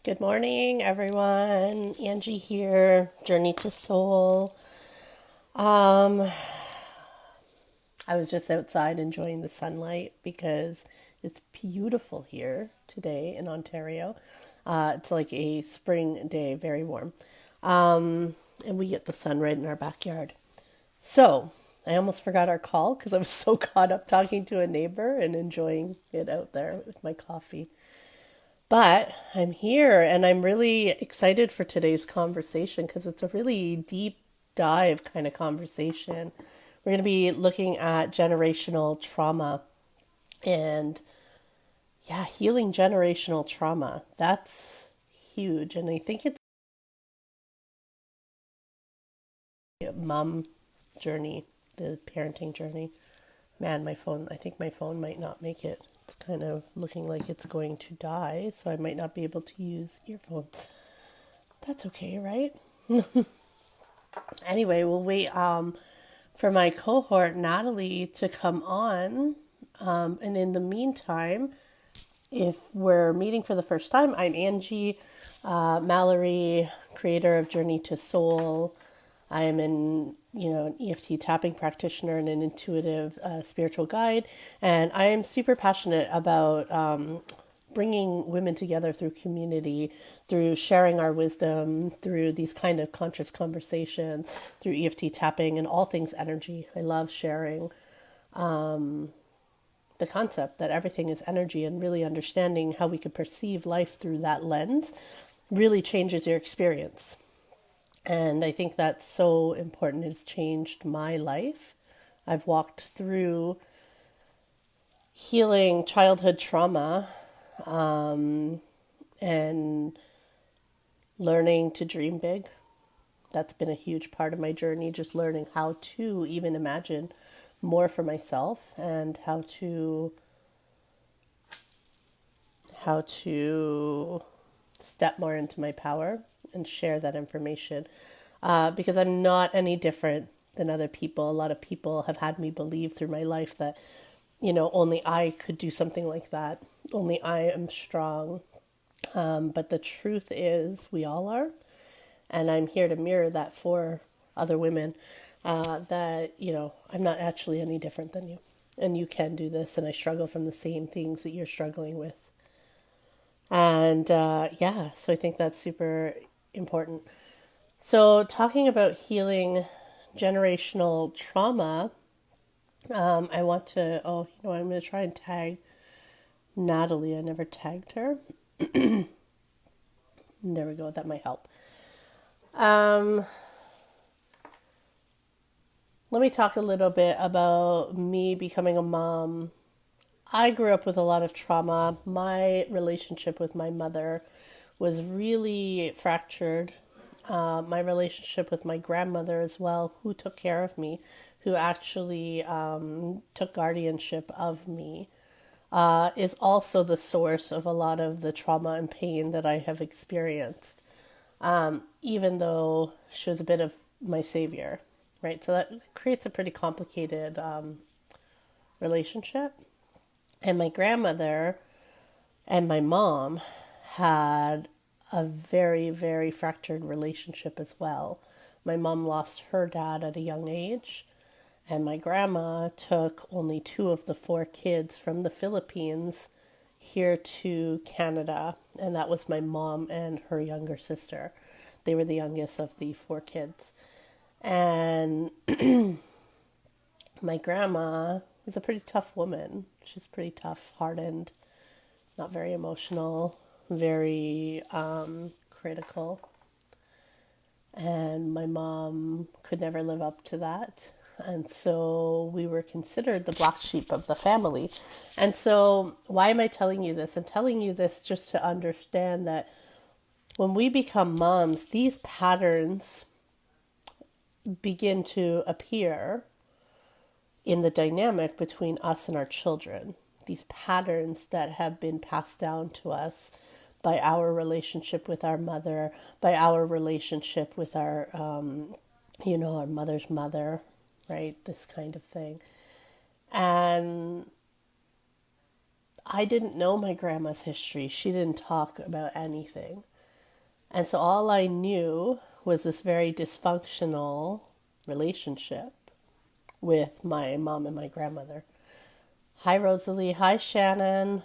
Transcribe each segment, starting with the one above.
Good morning, everyone. Angie here, Journey to Soul. Um, I was just outside enjoying the sunlight because it's beautiful here today in Ontario. It's like a spring day, very warm. And we get the sun right in our backyard. So, I almost forgot our call because I was so caught up talking to a neighbor and enjoying it out there with my coffee. But I'm here and I'm really excited for today's conversation because it's a really deep dive kind of conversation. We're going to be looking at generational trauma and, yeah, healing generational trauma. That's huge. And I think it's a mom journey, the parenting journey. Man, I think my phone might not make it. It's kind of looking like it's going to die, so I might not be able to use earphones. That's okay, right? Anyway, we'll wait for my cohort, Natalie, to come on. And in the meantime, if we're meeting for the first time, I'm Angie Mallory, creator of Journey to Soul. I am an EFT tapping practitioner and an intuitive spiritual guide, and I am super passionate about bringing women together through community, through sharing our wisdom, through these kind of conscious conversations, through EFT tapping and all things energy. I love sharing the concept that everything is energy and really understanding how we could perceive life through that lens really changes your experience. And I think that's so important. It's changed my life. I've walked through healing childhood trauma and learning to dream big. That's been a huge part of my journey, just learning how to even imagine more for myself and how to step more into my power and share that information. Because I'm not any different than other people. A lot of people have had me believe through my life that, only I could do something like that. Only I am strong. But the truth is, we all are. And I'm here to mirror that for other women that, I'm not actually any different than you. And you can do this. And I struggle from the same things that you're struggling with. And yeah, so I think that's super important. So, talking about healing generational trauma, I want to, I'm going to try and tag Natalie. I never tagged her. There we go. That might help. Um, Let me talk a little bit about me becoming a mom. I grew up with a lot of trauma. My relationship with my mother was really fractured. My relationship with my grandmother as well, who took care of me, who actually took guardianship of me, is also the source of a lot of the trauma and pain that I have experienced, even though she was a bit of my savior, right? So that creates a pretty complicated relationship. And my grandmother and my mom had a very, very fractured relationship as well. My mom lost her dad at a young age, and my grandma took only two of the four kids from the Philippines here to Canada, and that was my mom and her younger sister. They were the youngest of the four kids. And my grandma was a pretty tough woman. She's pretty tough, hardened, not very emotional, very critical. And my mom could never live up to that. And so we were considered the black sheep of the family. And so, why am I telling you this? I'm telling you this just to understand that when we become moms, these patterns begin to appear in the dynamic between us and our children. These patterns that have been passed down to us by our relationship with our mother, by our relationship with our mother's mother, right? This kind of thing. And I didn't know my grandma's history. She didn't talk about anything. And so all I knew was this very dysfunctional relationship with my mom and my grandmother. Hi, Rosalie. Hi, Shannon.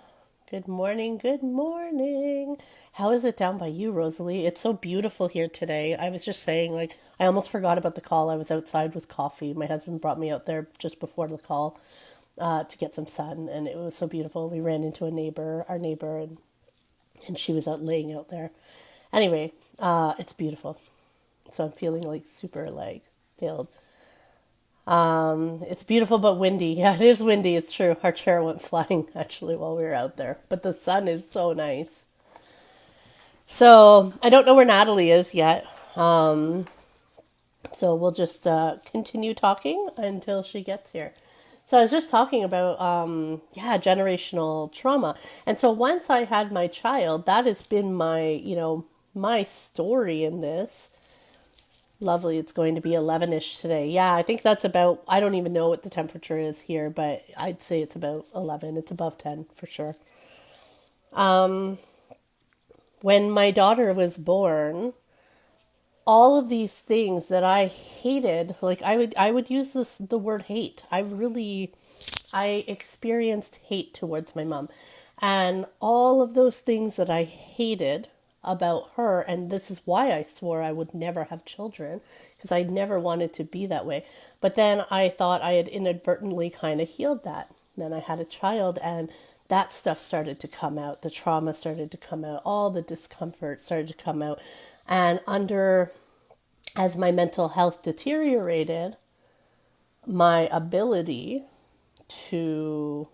Good morning. Good morning. How is it down by you, Rosalie? It's so beautiful here today. I was just saying, like, I almost forgot about the call. I was outside with coffee. My husband brought me out there just before the call to get some sun, and it was so beautiful. We ran into our neighbor, and she was out laying out there. Anyway, it's beautiful. So I'm feeling like super like filled. It's beautiful but windy. Yeah, it is windy. It's true. Our chair went flying actually while we were out there. But the sun is so nice. So I don't know where Natalie is yet. So we'll just continue talking until she gets here. So I was just talking about, generational trauma. And so once I had my child, that has been my story in this. Lovely. It's going to be 11-ish today. Yeah, I think that's about, I don't even know what the temperature is here, but I'd say it's about 11. It's above 10 for sure. When my daughter was born, all of these things that I hated, like I would use the word hate. I experienced hate towards my mom. And all of those things that I hated about her, and this is why I swore I would never have children, because I never wanted to be that way. But then I thought I had inadvertently kind of healed that. Then I had a child, and that stuff started to come out. The trauma started to come out. All the discomfort started to come out. And as my mental health deteriorated, my ability to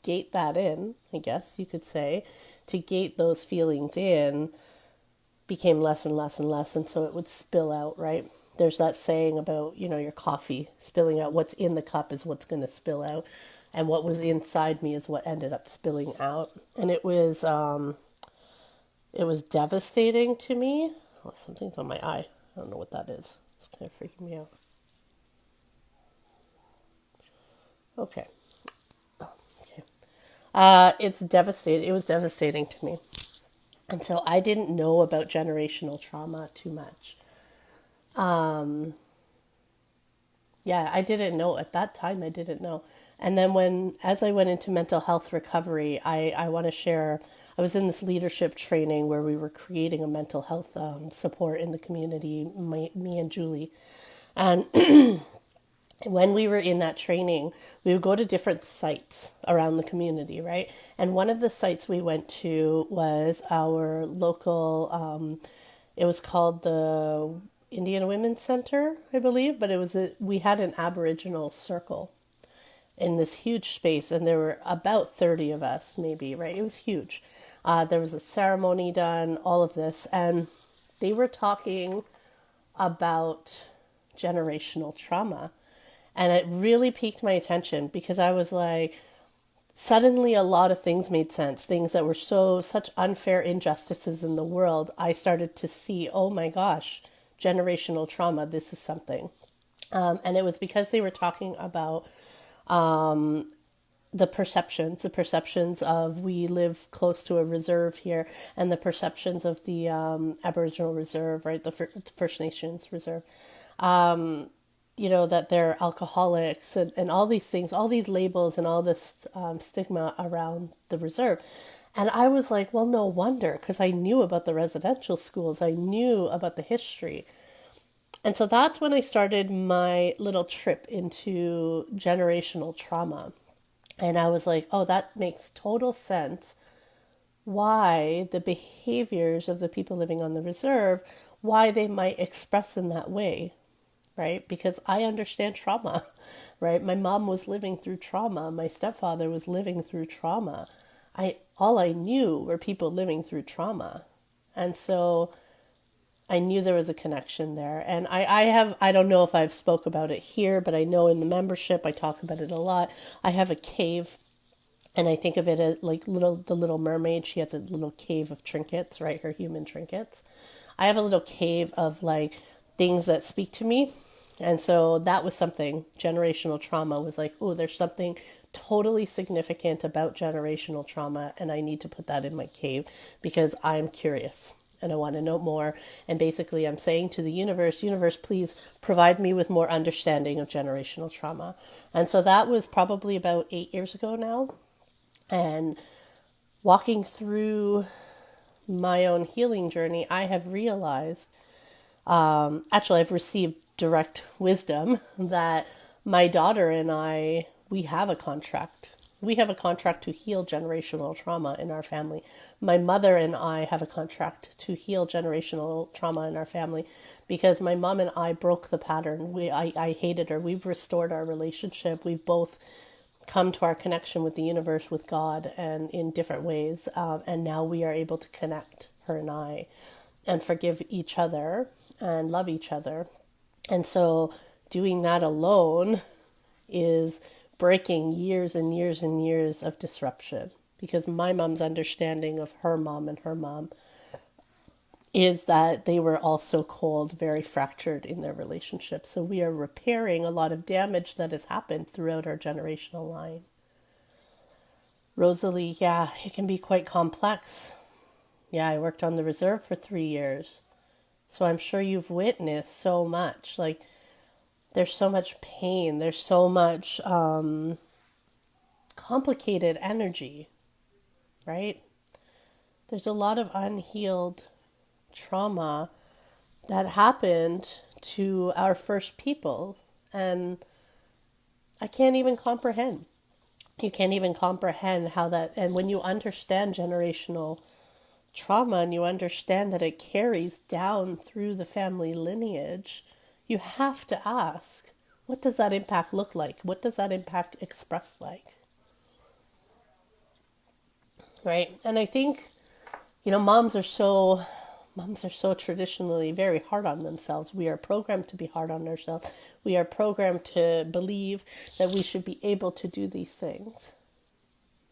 gate that in, I guess you could say, to gate those feelings in became less and less and less. And so it would spill out, right? There's that saying about, your coffee spilling out. What's in the cup is what's going to spill out. And what was inside me is what ended up spilling out. And it was devastating to me. Oh, something's on my eye. I don't know what that is. It's kind of freaking me out. Okay. Okay. It's devastating. It was devastating to me. And so I didn't know about generational trauma too much. Yeah, I didn't know at that time. I didn't know. And then as I went into mental health recovery, I want to share, I was in this leadership training where we were creating a mental health support in the community, me and Julie. And when we were in that training, we would go to different sites around the community, right? And one of the sites we went to was our local, it was called the Indian Women's Center, I believe, but we had an Aboriginal circle in this huge space, and there were about 30 of us, maybe, right? It was huge. There was a ceremony done, all of this, and they were talking about generational trauma. And it really piqued my attention because I was like, suddenly a lot of things made sense. Things that were such unfair injustices in the world. I started to see, oh my gosh, generational trauma, this is something. And it was because they were talking about the perceptions of we live close to a reserve here, and the perceptions of the Aboriginal Reserve, right, the First Nations Reserve. That they're alcoholics and all these things, all these labels and all this stigma around the reserve. And I was like, well, no wonder, because I knew about the residential schools. I knew about the history. And so that's when I started my little trip into generational trauma. And I was like, oh, that makes total sense why the behaviors of the people living on the reserve, why they might express in that way, right? Because I understand trauma, right? My mom was living through trauma. My stepfather was living through trauma. All I knew were people living through trauma. And so I knew there was a connection there. And I don't know if I've spoke about it here, but I know in the membership, I talk about it a lot. I have a cave, and I think of it as like the Little Mermaid. She has a little cave of trinkets, right? Her human trinkets. I have a little cave of like things that speak to me. And so that was something, generational trauma was like, oh, there's something totally significant about generational trauma, and I need to put that in my cave because I'm curious. and I want to know more. And basically, I'm saying to the universe, please provide me with more understanding of generational trauma. And so that was probably about 8 years ago now. And walking through my own healing journey, I have realized, actually, I've received direct wisdom that my daughter and I, we have a contract. We have a contract to heal generational trauma in our family. My mother and I have a contract to heal generational trauma in our family because my mom and I broke the pattern. I hated her. We've restored our relationship. We've both come to our connection with the universe, with God, and in different ways. And now we are able to connect, her and I, and forgive each other and love each other. And so doing that alone is breaking years and years and years of disruption because my mom's understanding of her mom and her mom is that they were also cold, very fractured in their relationship. So we are repairing a lot of damage that has happened throughout our generational line. Rosalie, yeah, it can be quite complex. Yeah, I worked on the reserve for 3 years. So I'm sure you've witnessed so much. Like, there's so much pain. There's so much complicated energy, right? There's a lot of unhealed trauma that happened to our first people. And I can't even comprehend. You can't even comprehend how that, and when you understand generational trauma and you understand that it carries down through the family lineage, you have to ask, what does that impact look like? What does that impact express like? Right? And I think, moms are so traditionally very hard on themselves. We are programmed to be hard on ourselves. We are programmed to believe that we should be able to do these things.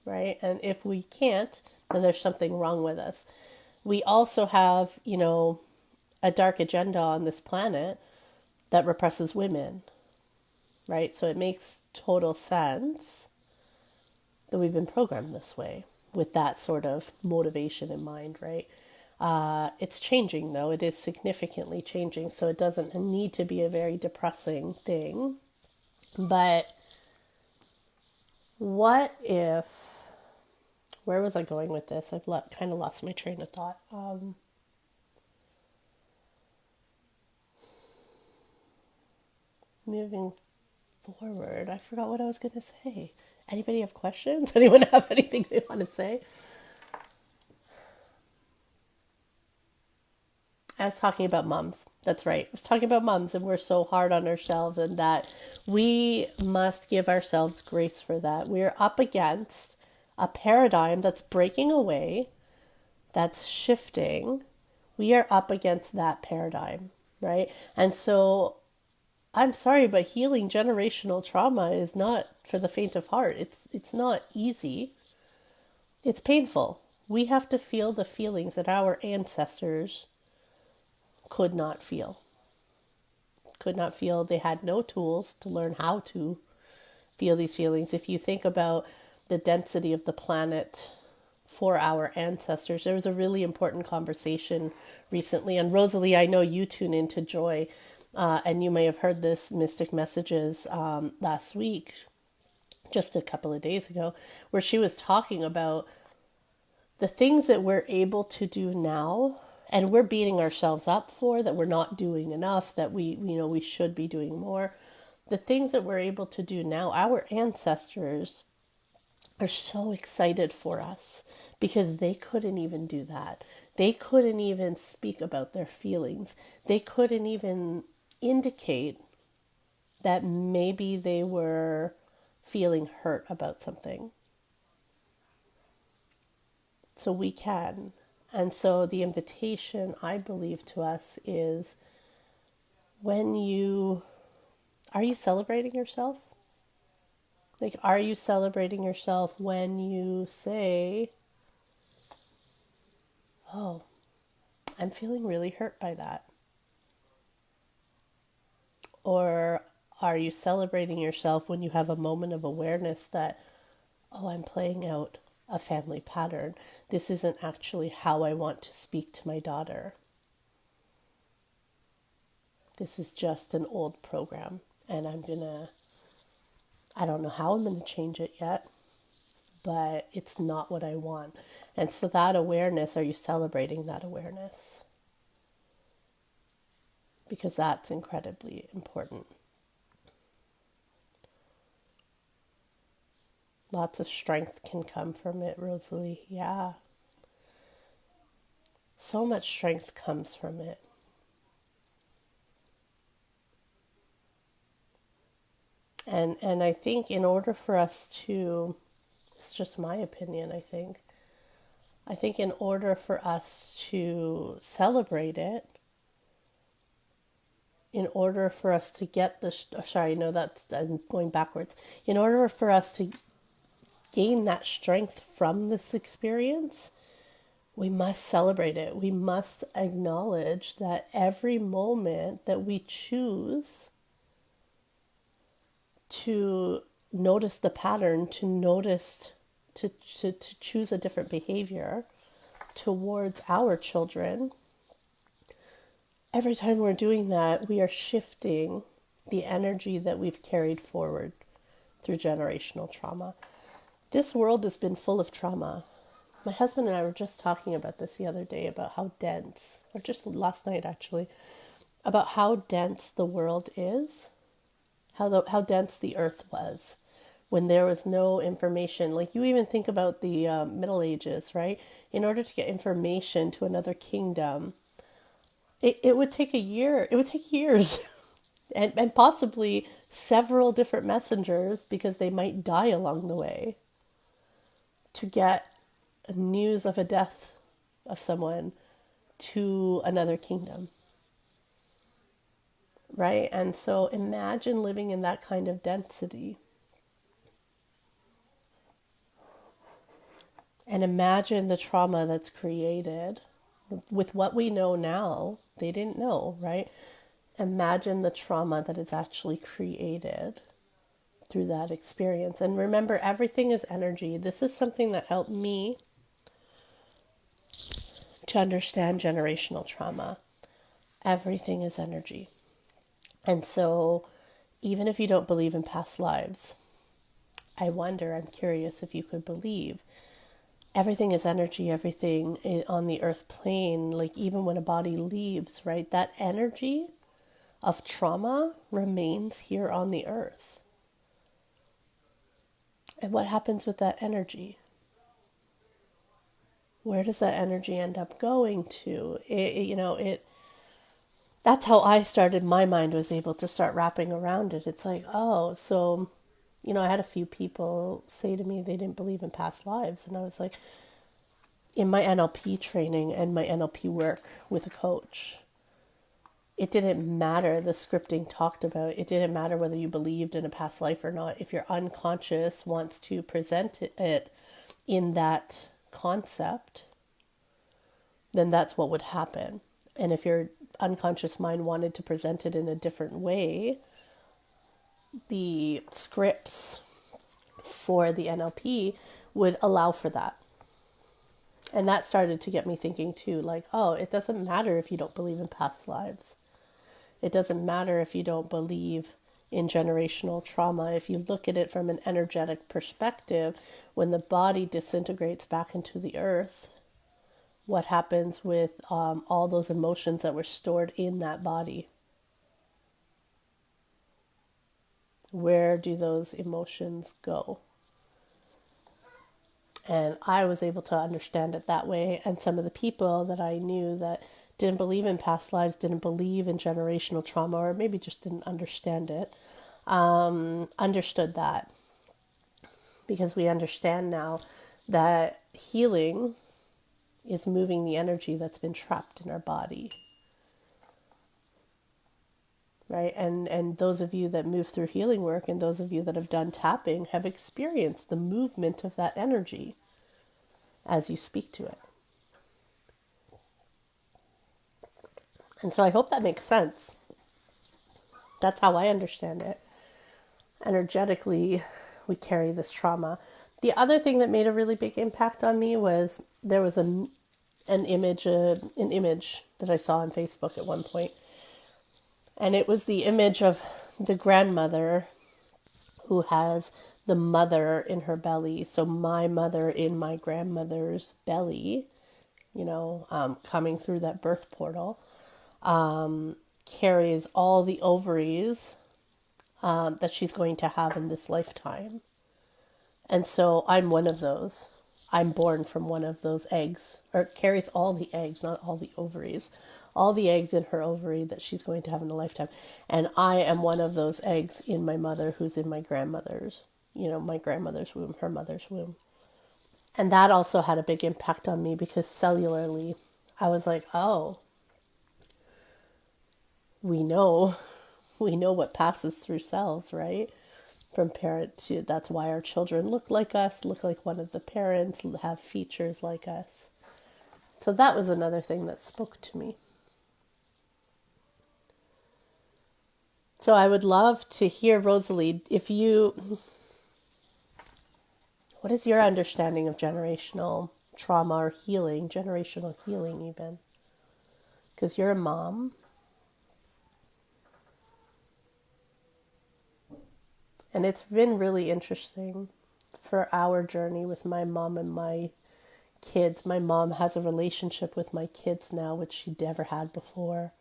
Right? And if we can't, then there's something wrong with us. We also have, a dark agenda on this planet that represses women, right? So it makes total sense that we've been programmed this way with that sort of motivation in mind, right? It's changing, though. It is significantly changing, so it doesn't need to be a very depressing thing. But what if, where was I going with this? I've kind of lost my train of thought. Moving forward, I forgot what I was going to say. Anybody have questions? Anyone have anything they want to say? I was talking about mums. That's right. I was talking about mums, and we're so hard on ourselves, and that we must give ourselves grace for that. We're up against a paradigm that's breaking away, that's shifting. We are up against that paradigm, right? And so I'm sorry, but healing generational trauma is not for the faint of heart. It's not easy. It's painful. We have to feel the feelings that our ancestors could not feel. Could not feel. They had no tools to learn how to feel these feelings. If you think about the density of the planet for our ancestors, there was a really important conversation recently. And Rosalie, I know you tune into Joy, and you may have heard this Mystic Messages last week, just a couple of days ago, where she was talking about the things that we're able to do now and we're beating ourselves up for, that we're not doing enough, that we should be doing more. The things that we're able to do now, our ancestors are so excited for us because they couldn't even do that. They couldn't even speak about their feelings. They couldn't even indicate that maybe they were feeling hurt about something. So we can. And so the invitation, I believe, to us is, are you celebrating yourself? Like, are you celebrating yourself when you say, oh, I'm feeling really hurt by that? Or are you celebrating yourself when you have a moment of awareness that, oh, I'm playing out a family pattern. This isn't actually how I want to speak to my daughter. This is just an old program. And I don't know how I'm going to change it yet, but it's not what I want. And so that awareness, are you celebrating that awareness? Because that's incredibly important. Lots of strength can come from it, Rosalie. Yeah. So much strength comes from it. And I think in order for us to, it's just my opinion, I think in order for us to celebrate it, in order for us to get the, sorry, no, I'm going backwards. In order for us to gain that strength from this experience, we must celebrate it. We must acknowledge that every moment that we choose to notice the pattern, to notice, to choose a different behavior towards our children, every time we're doing that, we are shifting the energy that we've carried forward through generational trauma. This world has been full of trauma. My husband and I were just talking about this the other day, about how dense, or just last night actually, about how dense the world is, how dense the earth was when there was no information. Like, you even think about the Middle Ages, right? In order to get information to another kingdom, it would take a year. It would take years and possibly several different messengers, because they might die along the way, to get news of a death of someone to another kingdom, right? And so imagine living in that kind of density. And imagine the trauma that's created with what we know now. They didn't know, right? Imagine the trauma that is actually created through that experience. And remember, everything is energy. This is something that helped me to understand generational trauma. Everything is energy. And so, even if you don't believe in past lives, I'm curious if you could believe everything is energy, everything on the earth plane, like even when a body leaves, right? That energy of trauma remains here on the earth. And what happens with that energy? Where does that energy end up going to? That's how I started. My mind was able to start wrapping around it. It's like, oh, so, I had a few people say to me they didn't believe in past lives. And I was like, in my NLP training and my NLP work with a coach, it didn't matter. The scripting talked about, it didn't matter whether you believed in a past life or not. If your unconscious wants to present it in that concept, then that's what would happen. And if your unconscious mind wanted to present it in a different way, the scripts for the NLP would allow for that. And that started to get me thinking too, like, oh, it doesn't matter if you don't believe in past lives. It doesn't matter if you don't believe in generational trauma. If you look at it from an energetic perspective, when the body disintegrates back into the earth, what happens with all those emotions that were stored in that body? Where do those emotions go? And I was able to understand it that way. And some of the people that I knew that didn't believe in past lives, didn't believe in generational trauma, or maybe just didn't understand it, understood that. Because we understand now that healing is moving the energy that's been trapped in our body. Right? And those of you that move through healing work and those of you that have done tapping have experienced the movement of that energy as you speak to it. And so I hope that makes sense. That's how I understand it. Energetically, we carry this trauma. The other thing that made a really big impact on me was there was an image that I saw on Facebook at one point, and it was the image of the grandmother who has the mother in her belly. So my mother in my grandmother's belly, coming through that birth portal, carries all the ovaries that she's going to have in this lifetime. And so I'm one of those. I'm born from one of those eggs, or carries all the eggs, not all the ovaries, all the eggs in her ovary that she's going to have in a lifetime. And I am one of those eggs in my mother who's in my grandmother's, my grandmother's womb, her mother's womb. And that also had a big impact on me because cellularly, I was like, oh, we know, we know what passes through cells, right? From parent to, that's why our children look like us, look like one of the parents, have features like us. So that was another thing that spoke to me. So I would love to hear, Rosalie, what is your understanding of generational trauma or healing, generational healing even? Because you're a mom. And it's been really interesting for our journey with my mom and my kids. My mom has a relationship with my kids now, which she never had before.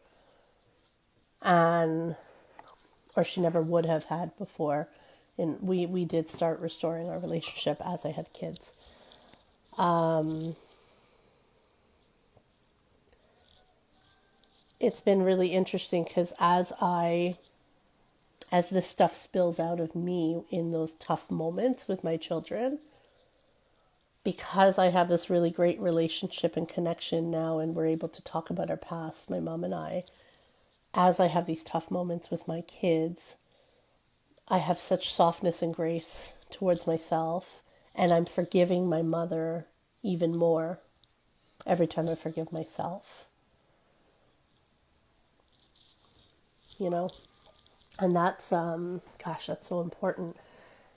And or she never would have had before. And we did start restoring our relationship as I had kids. It's been really interesting because as this stuff spills out of me in those tough moments with my children, because I have this really great relationship and connection now, and we're able to talk about our past, my mom and I, as I have these tough moments with my kids, I have such softness and grace towards myself, and I'm forgiving my mother even more every time I forgive myself, you know? And that's, that's so important.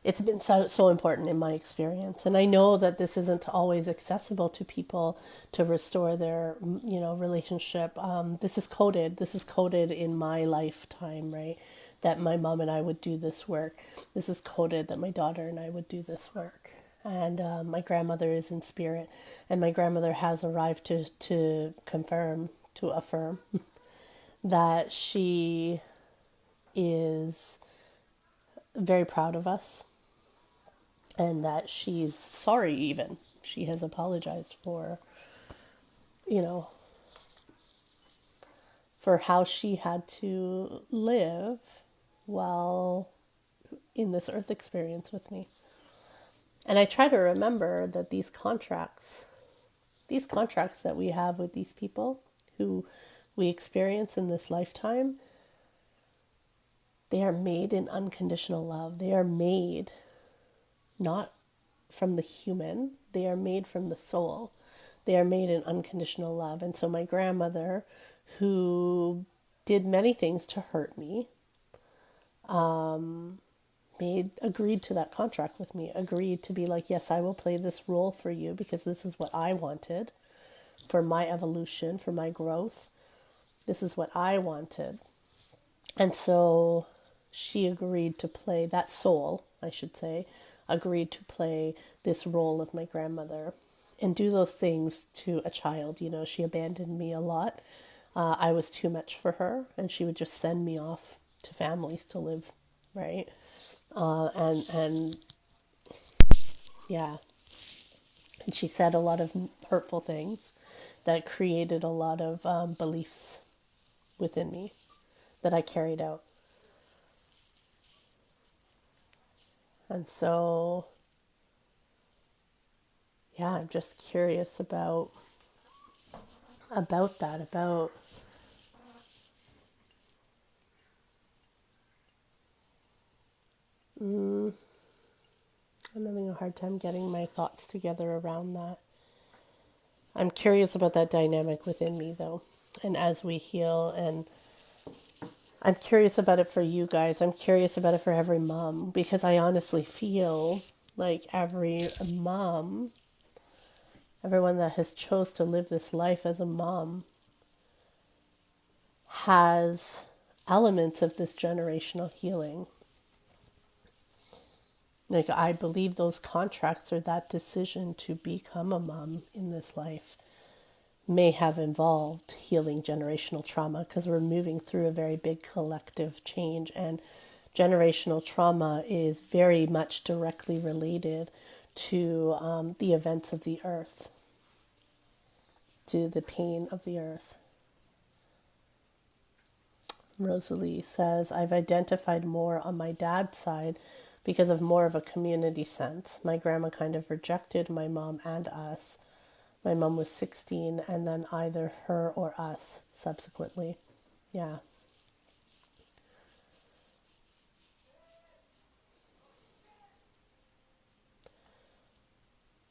It's been so important in my experience. And I know that this isn't always accessible to people to restore their, relationship. This is coded in my lifetime, right? That my mom and I would do this work. This is coded that my daughter and I would do this work. And my grandmother is in spirit. And my grandmother has arrived to affirm that she is very proud of us and that she's sorry even. She has apologized for, you know, for how she had to live while in this earth experience with me. And I try to remember that these contracts that we have with these people who we experience in this lifetime, they are made in unconditional love. They are made not from the human, they are made from the soul. They are made in unconditional love. And so my grandmother, who did many things to hurt me, agreed to that contract with me, agreed to be like, yes, I will play this role for you because this is what I wanted for my evolution, for my growth. This is what I wanted. And so she agreed to play, that soul, I should say, agreed to play this role of my grandmother and do those things to a child. She abandoned me a lot. I was too much for her, and she would just send me off to families to live, right? And yeah, and she said a lot of hurtful things that created a lot of beliefs within me that I carried out. And so, yeah, I'm just curious about that, about I'm having a hard time getting my thoughts together around that. I'm curious about that dynamic within me, though. And as we heal, and I'm curious about it for you guys. I'm curious about it for every mom because I honestly feel Like every mom, everyone that has chose to live this life as a mom has elements of this generational healing. Like, I believe those contracts or that decision to become a mom in this life may have involved healing generational trauma, because we're moving through a very big collective change, and generational trauma is very much directly related to the events of the earth, to the pain of the earth. Rosalie says, I've identified more on my dad's side because of more of a community sense. My grandma kind of rejected my mom and us. My mom was 16, and then either her or us subsequently. Yeah.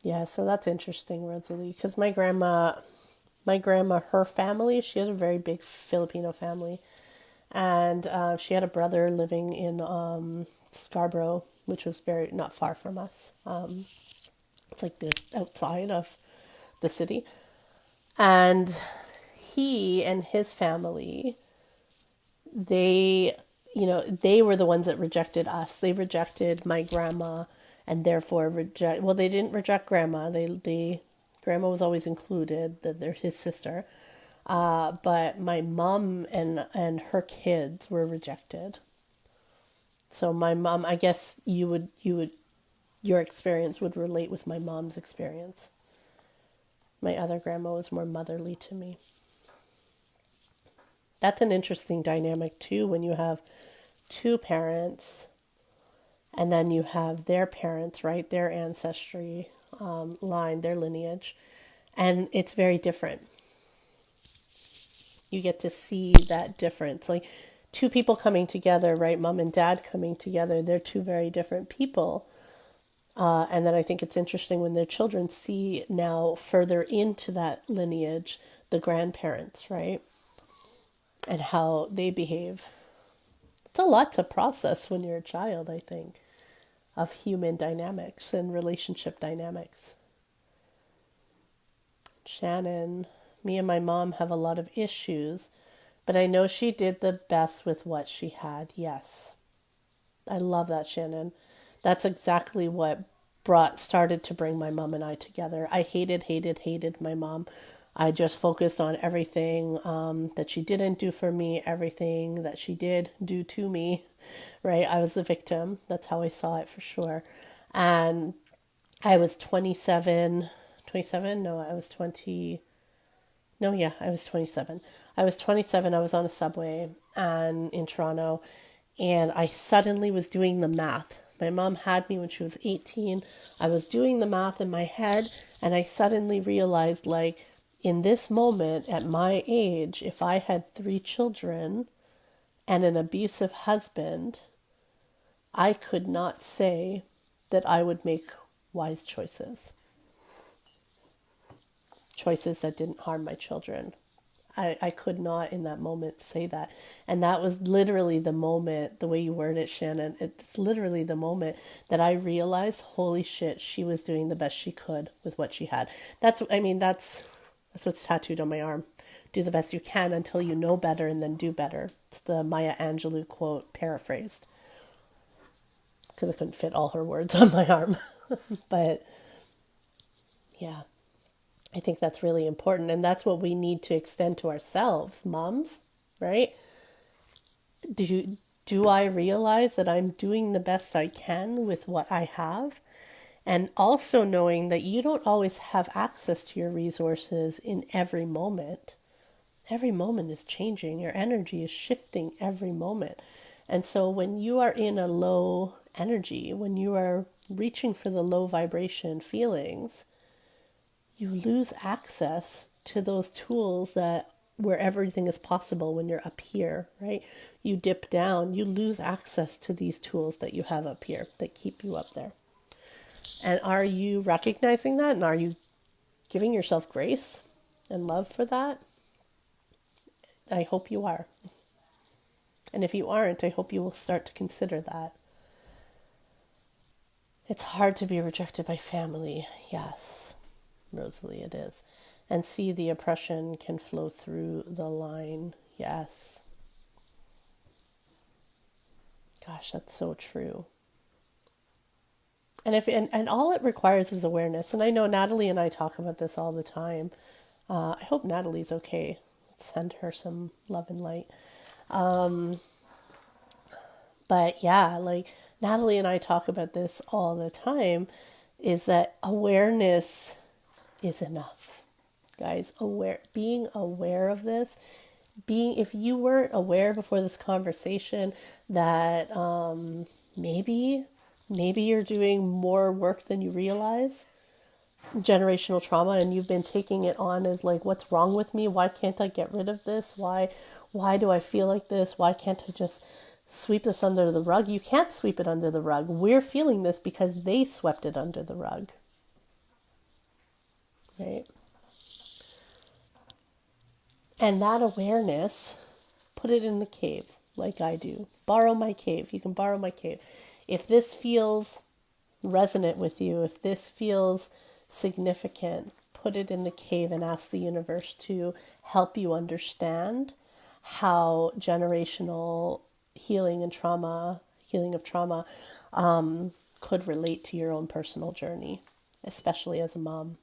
Yeah, so that's interesting, Rosalie, because my grandma, her family, she has a very big Filipino family. And she had a brother living in Scarborough, which was very not far from us. It's like this outside of the city. And he and his family, they, they were the ones that rejected us. They rejected my grandma, and therefore well, they didn't reject grandma. Grandma was always included, that they're his sister. But my mom and her kids were rejected. So my mom, I guess your experience would relate with my mom's experience. My other grandma was more motherly to me. That's an interesting dynamic too, when you have two parents and then you have their parents, right? Their ancestry line, their lineage. And it's very different. You get to see that difference. Like two people coming together, right? Mom and dad coming together, they're two very different people. And then I think it's interesting when their children see now further into that lineage the grandparents, right? And how they behave. It's a lot to process when you're a child, I think, of human dynamics and relationship dynamics. Shannon, me and my mom have a lot of issues, but I know she did the best with what she had. Yes. I love that, Shannon. That's exactly what started to bring my mom and I together. I hated my mom. I just focused on everything that she didn't do for me, everything that she did do to me, right? I was the victim. That's how I saw it for sure. And I was 27, 27? No, I was 20. No, yeah, I was 27. I was 27. I was on a subway and in Toronto, and I suddenly was doing the math. My mom had me when she was 18. I was doing the math in my head, and I suddenly realized, like, in this moment at my age, if I had three children and an abusive husband, I could not say that I would make wise choices that didn't harm my children. I could not in that moment say that. And that was literally the moment, the way you word it, Shannon, it's literally the moment that I realized, holy shit, she was doing the best she could with what she had. That's what's tattooed on my arm. Do the best you can until you know better and then do better. It's the Maya Angelou quote paraphrased, because I couldn't fit all her words on my arm. But yeah. I think that's really important. And that's what we need to extend to ourselves, moms, right? Do I realize that I'm doing the best I can with what I have? And also knowing that you don't always have access to your resources in every moment. Every moment is changing. Your energy is shifting every moment. And so when you are in a low energy, when you are reaching for the low vibration feelings, you lose access to those tools that where everything is possible when you're up here, right? You dip down, you lose access to these tools that you have up here that keep you up there. And are you recognizing that? And are you giving yourself grace and love for that? I hope you are. And if you aren't, I hope you will start to consider that. It's hard to be rejected by family. Yes, Rosalie, it is. And see the oppression can flow through the line. Yes. Gosh, that's so true. And all it requires is awareness. And I know Natalie and I talk about this all the time. I hope Natalie's okay. Let's send her some love and light. But yeah, like Natalie and I talk about this all the time, is that awareness is enough. Guys, being aware of this, being if you weren't aware before this conversation that maybe you're doing more work than you realize, generational trauma, and you've been taking it on as like, what's wrong with me? Why can't I get rid of this? Why do I feel like this? Why can't I just sweep this under the rug? You can't sweep it under the rug. We're feeling this because they swept it under the rug, right? And that awareness, put it in the cave like I do. Borrow my cave. You can borrow my cave. If this feels resonant with you, if this feels significant, put it in the cave and ask the universe to help you understand how generational healing and trauma, healing of trauma, could relate to your own personal journey, especially as a mom.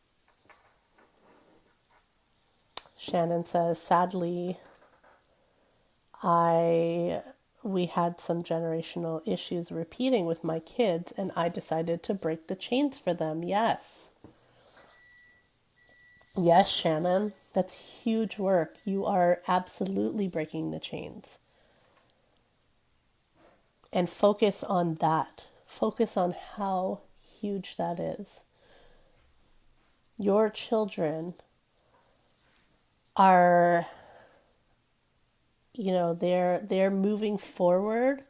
Shannon says, sadly, I we had some generational issues repeating with my kids, and I decided to break the chains for them. Yes. Yes, Shannon. That's huge work. You are absolutely breaking the chains. And focus on that. Focus on how huge that is. Your children are, they're moving forward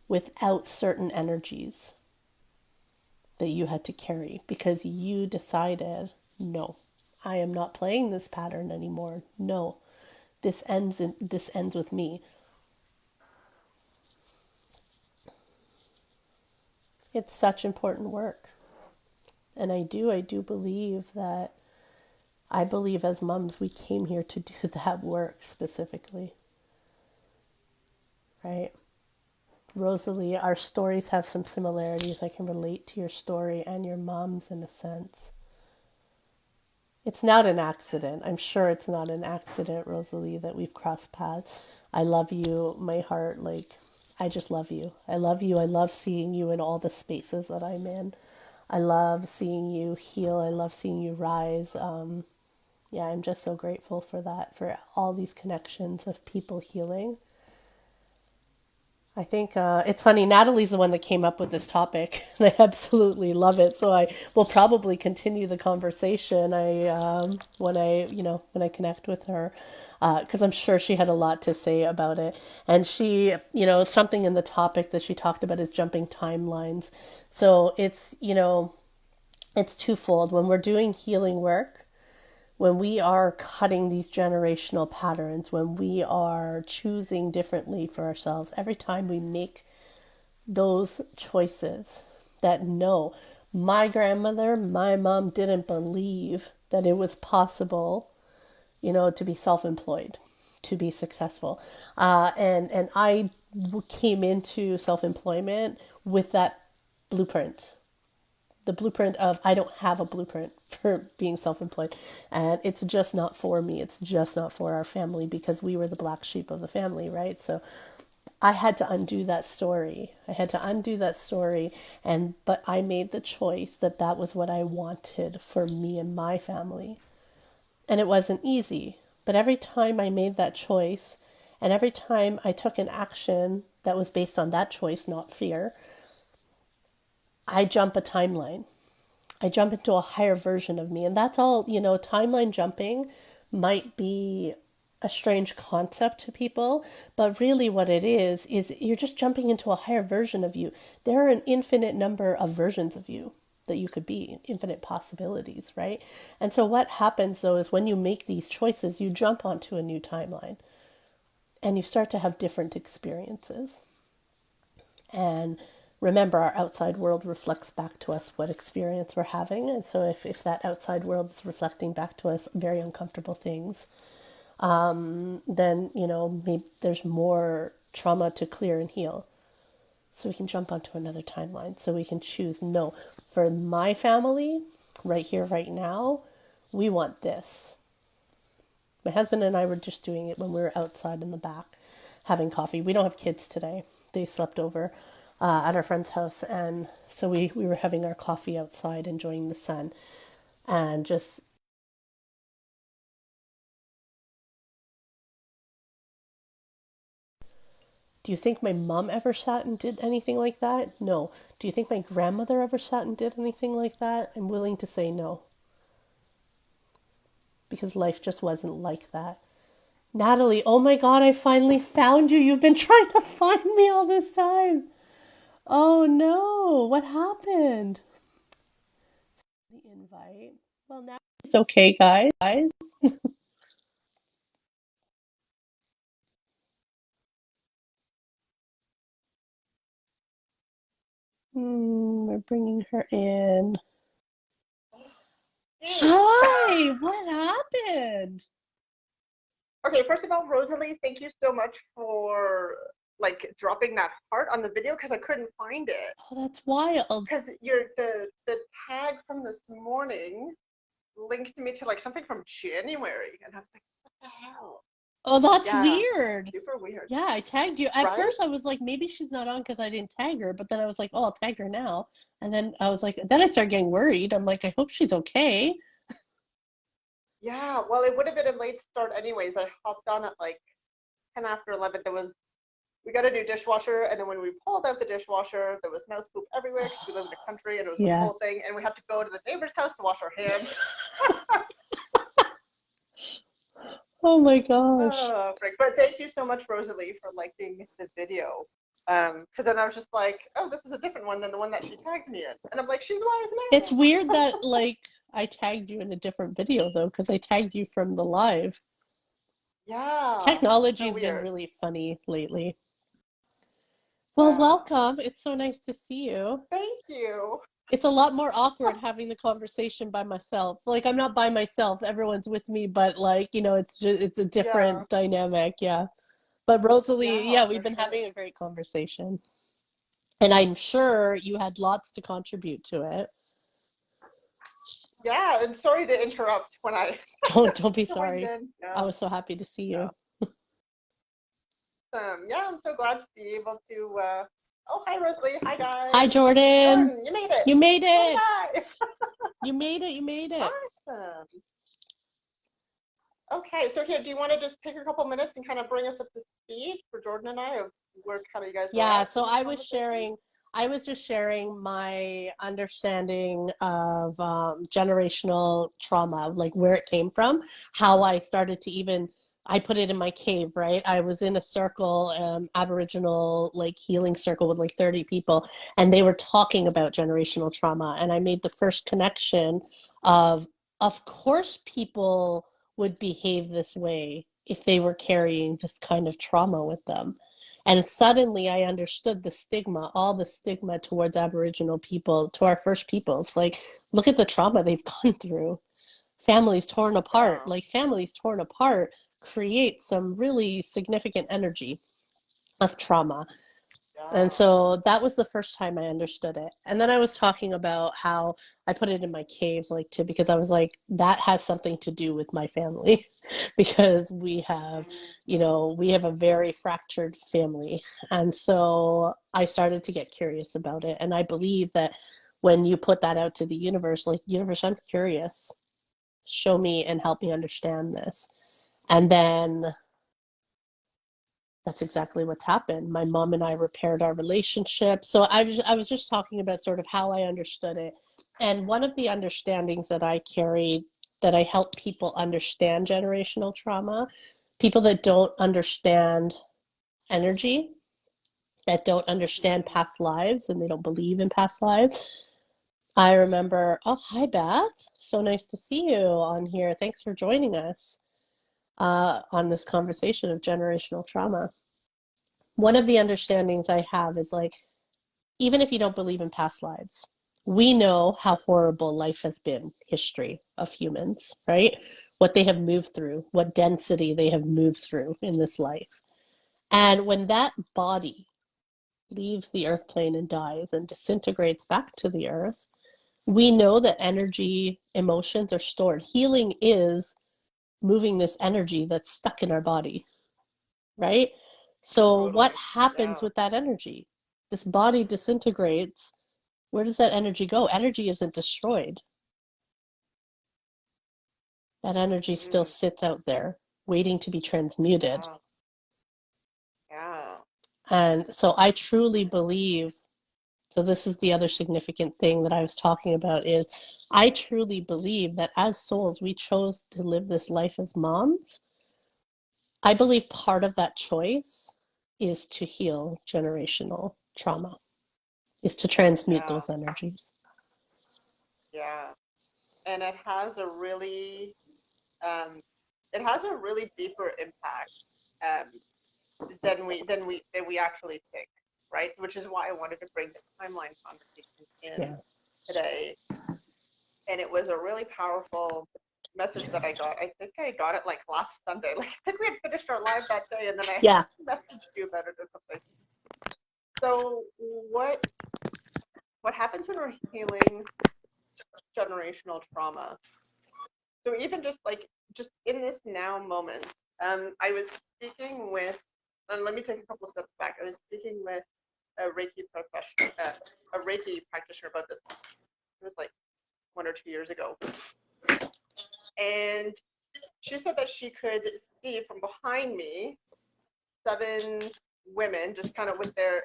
without certain energies that you had to carry because you decided, no, I am not playing this pattern anymore. No, this ends with me. It's such important work. And I do believe that I believe as moms we came here to do that work specifically. Right? Rosalie, our stories have some similarities. I can relate to your story and your mom's in a sense. It's not an accident. I'm sure it's not an accident, Rosalie, that we've crossed paths. I love you, my heart. Like, I just love you. I love you. I love seeing you in all the spaces that I'm in. I love seeing you heal. I love seeing you rise. Yeah, I'm just so grateful for that, for all these connections of people healing. I think it's funny. Natalie's the one that came up with this topic, and I absolutely love it. So I will probably continue the conversation. When I connect with her, because I'm sure she had a lot to say about it. And she, something in the topic that she talked about is jumping timelines. So it's twofold. When we're doing healing work, when we are cutting these generational patterns, when we are choosing differently for ourselves, every time we make those choices that no, my grandmother, my mom didn't believe that it was possible, to be self-employed, to be successful. And I came into self-employment with that blueprint, the blueprint of I don't have a blueprint for being self-employed, and it's just not for me, it's just not for our family because we were the black sheep of the family, right? So I had to undo that story. But I made the choice that that was what I wanted for me and my family. And it wasn't easy, but every time I made that choice and every time I took an action that was based on that choice, not fear, I jump a timeline. I jump into a higher version of me. And that's all, timeline jumping might be a strange concept to people, but really what it is you're just jumping into a higher version of you. There are an infinite number of versions of you that you could be, infinite possibilities, right? And so what happens though is when you make these choices, you jump onto a new timeline and you start to have different experiences. And remember, our outside world reflects back to us what experience we're having. And so if that outside world is reflecting back to us very uncomfortable things, then, maybe there's more trauma to clear and heal. So we can jump onto another timeline. So we can choose, no, for my family, right here, right now, we want this. My husband and I were just doing it when we were outside in the back having coffee. We don't have kids today. They slept over at our friend's house. And so we were having our coffee outside, enjoying the sun. And just, do you think my mom ever sat and did anything like that? No. Do you think my grandmother ever sat and did anything like that? I'm willing to say no, because life just wasn't like that. Natalie, oh my God, I finally found you. You've been trying to find me all this time. Oh no, what happened? The invite. Well, now it's okay, guys. We're bringing her in. Hey. Hi, what happened? Okay, first of all, Rosalie, thank you so much for like dropping that heart on the video because I couldn't find it. Oh, that's wild. Because the tag from this morning linked me to like something from January, and I was like, what the hell? Oh, that's Yeah, weird. super weird, Yeah, I tagged you. At right? first, I was like, maybe she's not on because I didn't tag her. But then I was like, oh, I'll tag her now. And then I was like, then I started getting worried. I'm like, I hope she's okay. Yeah, well, it would have been a late start anyways. I hopped on at like 10 after 11. We got a new dishwasher, and then when we pulled out the dishwasher, there was mouse poop everywhere because we live in the country, and it was this Yeah. whole thing. And we had to go to the neighbor's house to wash our hands. Oh my gosh. Oh, frick. But thank you so much, Rosalie, for liking the video. Because then I was just like, oh, this is a different one than the one that she tagged me in, and I'm like, she's live It's now. weird that like I tagged you in a different video though, because I tagged you from the live. Yeah, Technology so has been weird. really funny lately. Well, Yeah, welcome. It's so nice to see you. thank you. It's a lot more awkward having the conversation by myself. Like I'm not by myself, everyone's with me, but like, it's a Yeah, different dynamic, yeah. But Rosalie, yeah, yeah, we've for been sure. having a great conversation. And I'm sure you had lots to contribute to it. Yeah, and sorry to interrupt when I Don't be joined sorry. in. I Yeah, was so happy to see yeah. you. Yeah, I'm so glad to be able to. Oh, hi, Rosalie. Hi, Hi, guys. Jordan. Jordan, you made it. You made Say it. hi. You made it. You made it. Awesome. Okay, so here, do you want to just take a couple minutes and kind of bring us up to speed for Jordan and I of where kind of you guys were Yeah, at so in this conversation? I was just sharing my understanding of generational trauma, like where it came from, how I started to even, I put it in my cave, right? I was in a circle, Aboriginal like healing circle with like 30 people, and they were talking about generational trauma. And I made the first connection of course, people would behave this way if they were carrying this kind of trauma with them. And suddenly I understood the stigma, all the stigma towards Aboriginal people, to our First Peoples. Like, look at the trauma they've gone through. Families torn apart, Yeah, like, families torn apart create some really significant energy of trauma. And yeah. so that was the first time I understood it. And then I was talking about how I put it in my cave, like to because I was like, that has something to do with my family because Mm, we have a very fractured family. And so I started to get curious about it. And I believe that when you put that out to the universe, like, universe, I'm curious, show me and help me understand this. And then that's exactly what's happened. My mom and I repaired our relationship. So I was just talking about sort of how I understood it. And one of the understandings that I carried that I help people understand generational trauma, people that don't understand energy, that don't understand mm. past lives and they don't believe in past lives. I remember, oh, hi, Beth. So nice to see you on here. Thanks for joining us on this conversation of generational trauma. One of the understandings I have is like even if you don't believe in past lives, we know how horrible life has been, history of humans, right? What they have moved through, what density they have moved through in this life. And when that body leaves the earth plane and dies and disintegrates back to the earth, we know that energy, emotions are stored. Healing is moving this energy that's stuck in our body, right? So, what Totally. happens Yeah. with that energy? This body disintegrates. Where does that energy go? Energy isn't destroyed. That energy still Mm, sits out there waiting to be transmuted. yeah. Yeah. And so I truly believe, so this is the other significant thing that I was talking about is I truly believe that as souls, we chose to live this life as moms. I believe part of that choice is to heal generational trauma, is to transmute Yeah. those energies. Yeah. And um, it has a really deeper impact um, than we actually think, right? Which is why I wanted to bring the timeline conversation in Yeah. today. And it was a really powerful message that I got. I think I got it like last Sunday. Like I think we had finished our live that day, and then I Yeah. messaged you about it or something. So what happens when we're healing generational trauma? So even just in this now moment, I was speaking with, and let me take a couple steps back. I was speaking with a a Reiki practitioner about this. It was like 1 or 2 years ago, and she said that she could see from behind me 7 women just kind of with their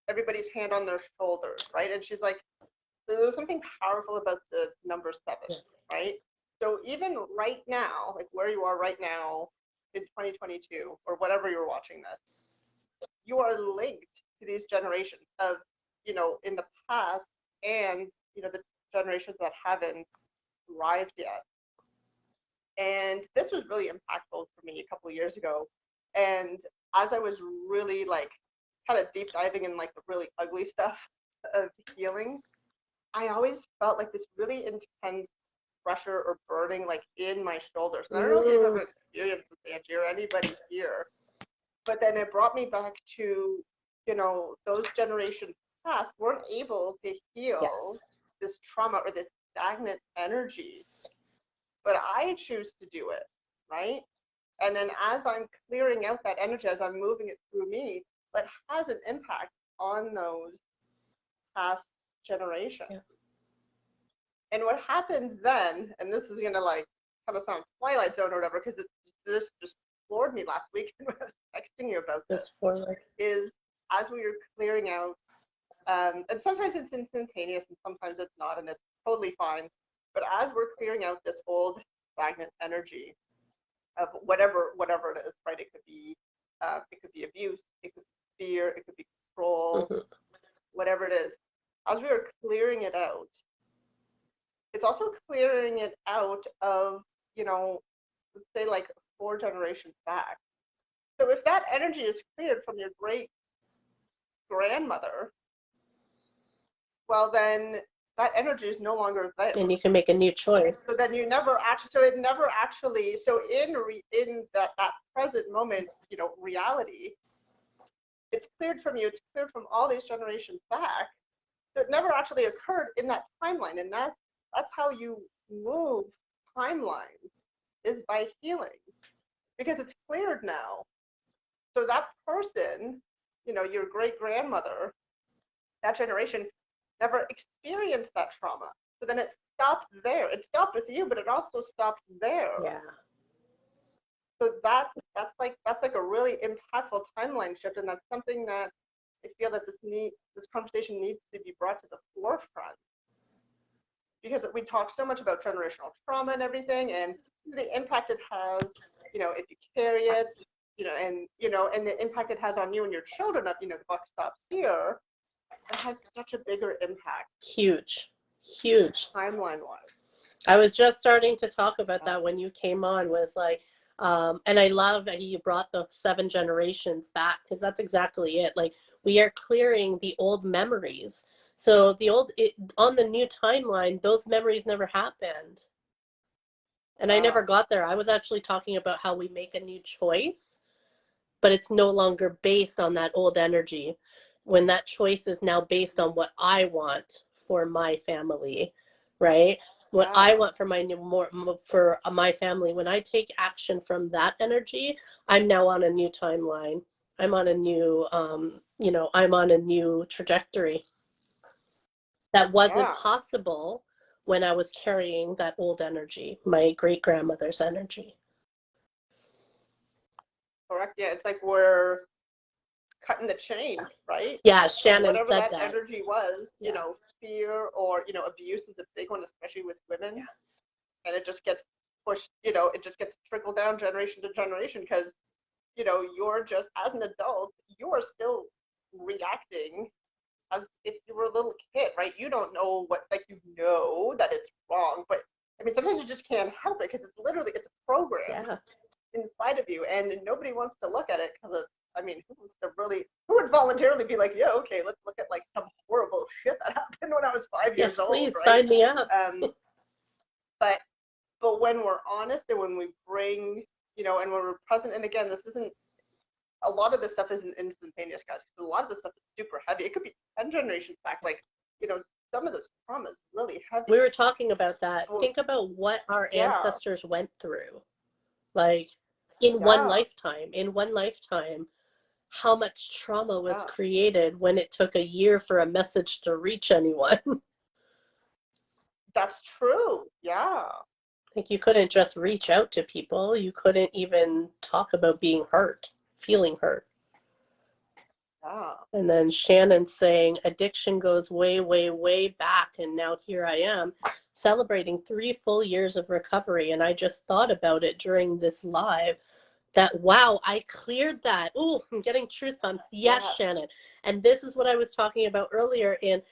everybody's hand on their shoulders, right? And she's like, there was something powerful about the number 7, right? So even right now, like where you are right now in 2022 or whatever you're watching this, you are linked to these generations of, in the past and, the generations that haven't arrived yet. And this was really impactful for me a couple of years ago. And as I was really like kind of deep diving in like the really ugly stuff of healing, I always felt like this really intense pressure or burning like in my shoulders. And I don't know if you've Mm, ever experienced this, Angie, or anybody here, but then it brought me back to, those generations past weren't able to yes. heal this trauma or this stagnant energy, but I choose to do it, right? And then as I'm clearing out that energy, as I'm moving it through me, that has an impact on those past generations. Yeah. And what happens then, and this is gonna like kind of sound Twilight Zone or whatever, because this just floored me last week when I was texting you about this, Just forward. is as we were clearing out, and sometimes it's instantaneous and sometimes it's not, and it's totally fine. But as we're clearing out this old stagnant energy of whatever it is, right? It could be abuse, it could be fear, it could be control, Mm-hmm. whatever it is. As we are clearing it out, it's also clearing it out of, let's say like 4 generations back. So if that energy is cleared from your great grandmother, well then that energy is no longer there. And you can make a new choice. So then you never actually, so it never actually, so in that present moment, reality, it's cleared from you. It's cleared from all these generations back. So it never actually occurred in that timeline, and that's how you move timelines is by healing because it's cleared now. So that person, your great grandmother, that generation never experienced that trauma. So then it stopped there. It stopped with you, but it also stopped there. Yeah. So that's like a really impactful timeline shift, and that's something that I feel that this conversation needs to be brought to the forefront because we talk so much about generational trauma and everything, and the impact it has, if you carry it, and the impact it has on you and your children. Of the buck stops here. It has such a bigger impact Huge. Huge. timeline wise. I was just starting to talk about that when you came on, was like, And I love that you brought the 7 generations back, because that's exactly it. Like, we are clearing the old memories. So on the new timeline, those memories never happened. And I never Wow. got there. I was actually talking about how we make a new choice, but it's no longer based on that old energy. When that choice is now based on what I want for my family, right? What I Yeah. want for for my family. When I take action from that energy, I'm now on a new timeline. I'm on a new, I'm on a new trajectory that wasn't Yeah. possible when I was carrying that old energy, my great grandmother's energy. Correct. Yeah. It's like we're cutting the chain, right? Yeah, Of Shannon whatever said that that. energy was, Yeah. fear or, abuse is a big one, especially with women. Yeah. And it just gets pushed, it just gets trickled down generation to generation because, you're just, as an adult, you are still reacting as if you were a little kid, right? You don't know what, like, that it's wrong, but I mean, sometimes you just can't help it because it's a program Yeah. inside of you, and nobody wants to look at it because I mean, who would voluntarily be like, yeah, okay, let's look at like some horrible shit that happened when I was 5 years Yes, old, please right? sign me up. Um, but when we're honest and when we bring, and when we're present, and again, this isn't a lot of this stuff isn't instantaneous, guys, because a lot of this stuff is super heavy. It could be 10 generations back. Like, some of this trauma is really heavy. We were talking about that. So, Think about what our yeah, ancestors went through. Like, in one yeah, lifetime, how much trauma was yeah, created when it took a year for a message to reach anyone. that's true. Yeah, Like, you couldn't just reach out to people. You couldn't even talk about being hurt, feeling hurt. yeah, And then Shannon saying addiction goes way, way, way back. And now here I am celebrating 3 full years of recovery. And I just thought about it during this live that, wow, I cleared that. Oh, I'm getting truth bumps. Yes, yeah, Shannon. And this is what I was talking about earlier in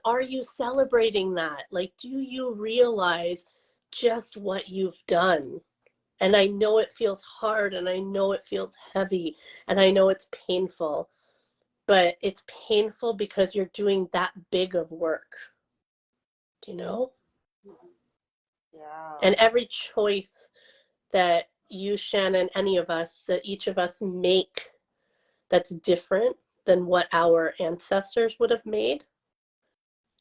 are you celebrating that? Like, do you realize just what you've done? And I know it feels hard and I know it feels heavy and I know it's painful, but it's painful because you're doing that big of work, you know? yeah, And every choice that you, Shannon, any of us, that each of us make that's different than what our ancestors would have made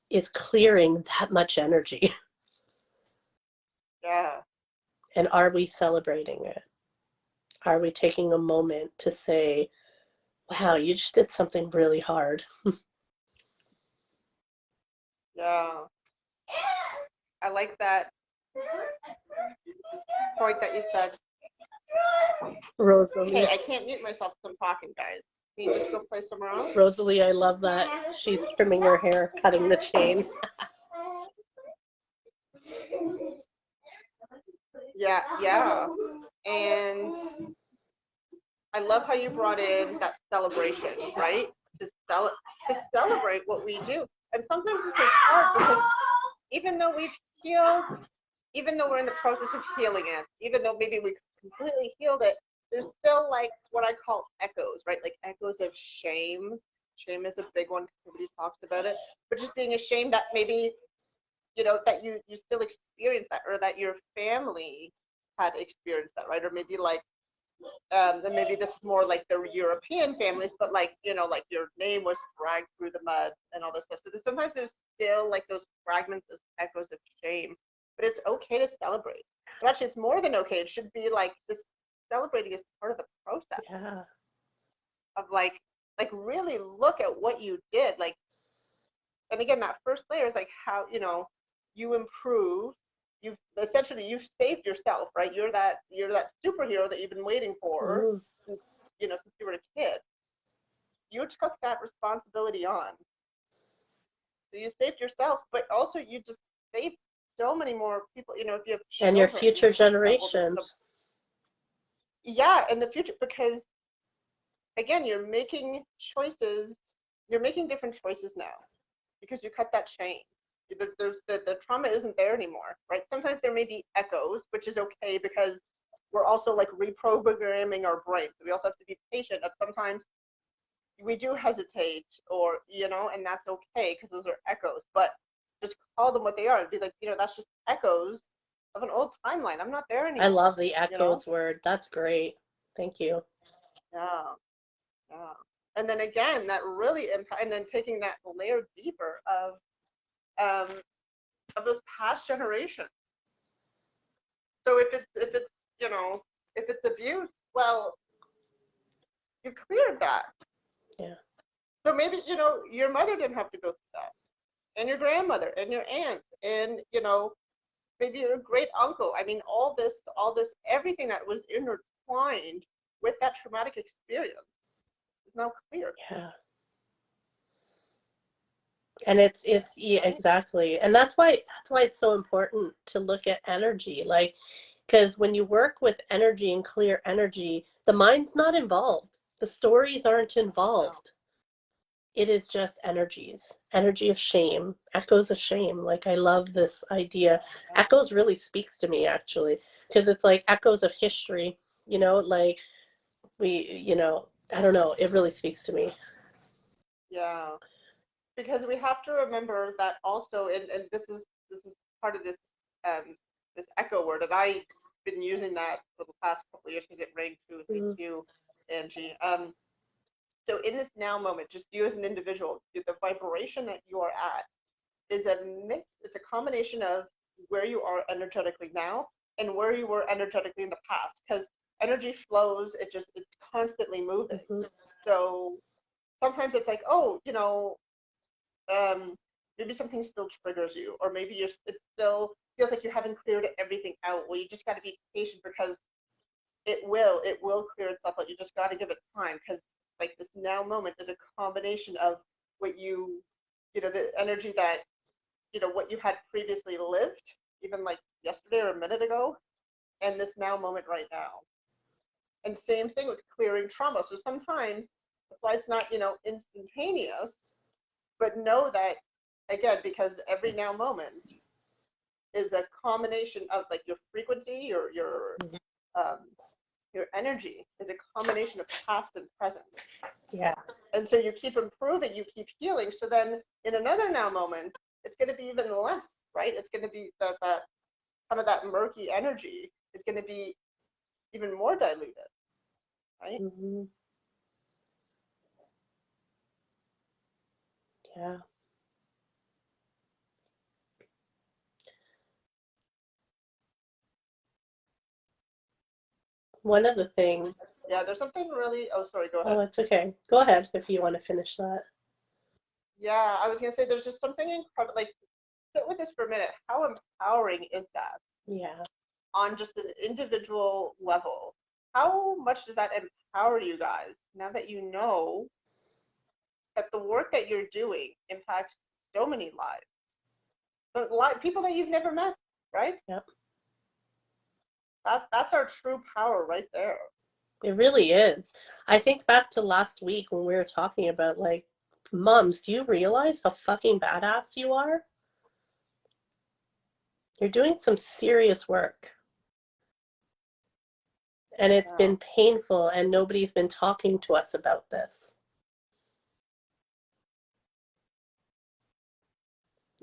is clearing that much energy. yeah, And are we celebrating it? Are we taking a moment to say, wow, you just did something really hard? yeah. I like that point that you said. Okay, Rosalie, I can't mute myself because I'm talking, guys. Can you just go play somewhere else? Rosalie, I love that. She's trimming her hair, cutting the chain. Yeah, yeah. And I love how you brought in that celebration, right? To to celebrate what we do. And sometimes this is hard because even though we've healed, even though we're in the process of healing it, even though maybe we completely healed it, there's still like what I call echoes, right? Like echoes of shame. Shame is a big one because nobody talks about it. But just being ashamed that maybe, that you still experience that, or that your family had experienced that, right? Or maybe like then maybe this is more like the European families, but like, like your name was dragged through the mud and all this stuff. So sometimes there's still like those fragments, those echoes of shame, but it's okay to celebrate. But actually, it's more than okay. It should be like this, celebrating is part of the process Yeah. of like really look at what you did. Like, and again, that first layer is like how, you improve. You've saved yourself, right? You're that superhero that you've been waiting for Mm. since, since you were a kid. You took that responsibility on. So you saved yourself, but also you just saved so many more people, if you have And your children future that will just generations. yeah, in the future, because again, you're making different choices now because you cut that chain. The trauma isn't there anymore, right? Sometimes there may be echoes, which is okay because we're also like reprogramming our brain. So we also have to be patient that sometimes we do hesitate, or and that's okay because those are echoes. But just call them what they are and be like, that's just echoes of an old timeline. I'm not there I anymore. love the echoes word. That's great. Thank you. Yeah, yeah. And then again, that really and then taking that layer deeper um of those past generations. So if it's if it's abuse, well, you cleared that. Yeah. So maybe your mother didn't have to go through that, and your grandmother, and your aunts, and maybe your great uncle. I mean, all this, everything that was intertwined with that traumatic experience is now clear. Yeah. And it's yeah, Right? exactly. And that's why it's so important to look at energy. Like, because when you work with energy and clear energy, the mind's not involved. The stories aren't No. involved. It is just energies, energy of shame, echoes of shame. Like, I love this idea. Yeah. Echoes really speaks to me, actually, because it's like echoes of history, like I don't know, it really speaks to me. Yeah. Because we have to remember that also, and this is part of this echo word, and I've been using that for the past couple of years because it rang true with me Mm, too, Angie. So in this now moment, just you as an individual, the vibration that you are at is a mix. It's a combination of where you are energetically now and where you were energetically in the past. Because energy flows, it's constantly moving. mhm, So sometimes it's like, oh, um, maybe something still triggers you, or maybe it still feels like you haven't cleared everything out. Well, you just got to be patient because it will clear itself out. You just got to give it time because like this now moment is a combination of what the energy that what you had previously lived, even like yesterday or a minute ago, and this now moment right now. And same thing with clearing trauma. So sometimes that's why it's not instantaneous, but know that again, because every now moment is a combination of like your frequency, mhm. um, your energy is a combination of past and present. Yeah. And so you keep improving, you keep healing. So then in another now moment, it's going to be even less, right? It's going to be that kind of that murky energy. It's going to be even more diluted, right? Hmm. Yeah. One of the things, Yeah, there's something really. Oh, sorry. Go oh, ahead. it's okay. Go ahead if you want to finish that. Yeah, I was going to say there's just something incredible. Like, sit with this for a minute. How empowering is that Yeah. on just an individual level? How much does that empower you guys now that you know that the work that you're doing impacts so many lives? But a lot people that you've never met, right? Yep. That's our true power right there. It really is. I think back to last week when we were talking about, like, moms, do you realize how fucking badass you are? You're doing some serious work. And it's Yeah. been painful, and nobody's been talking to us about this.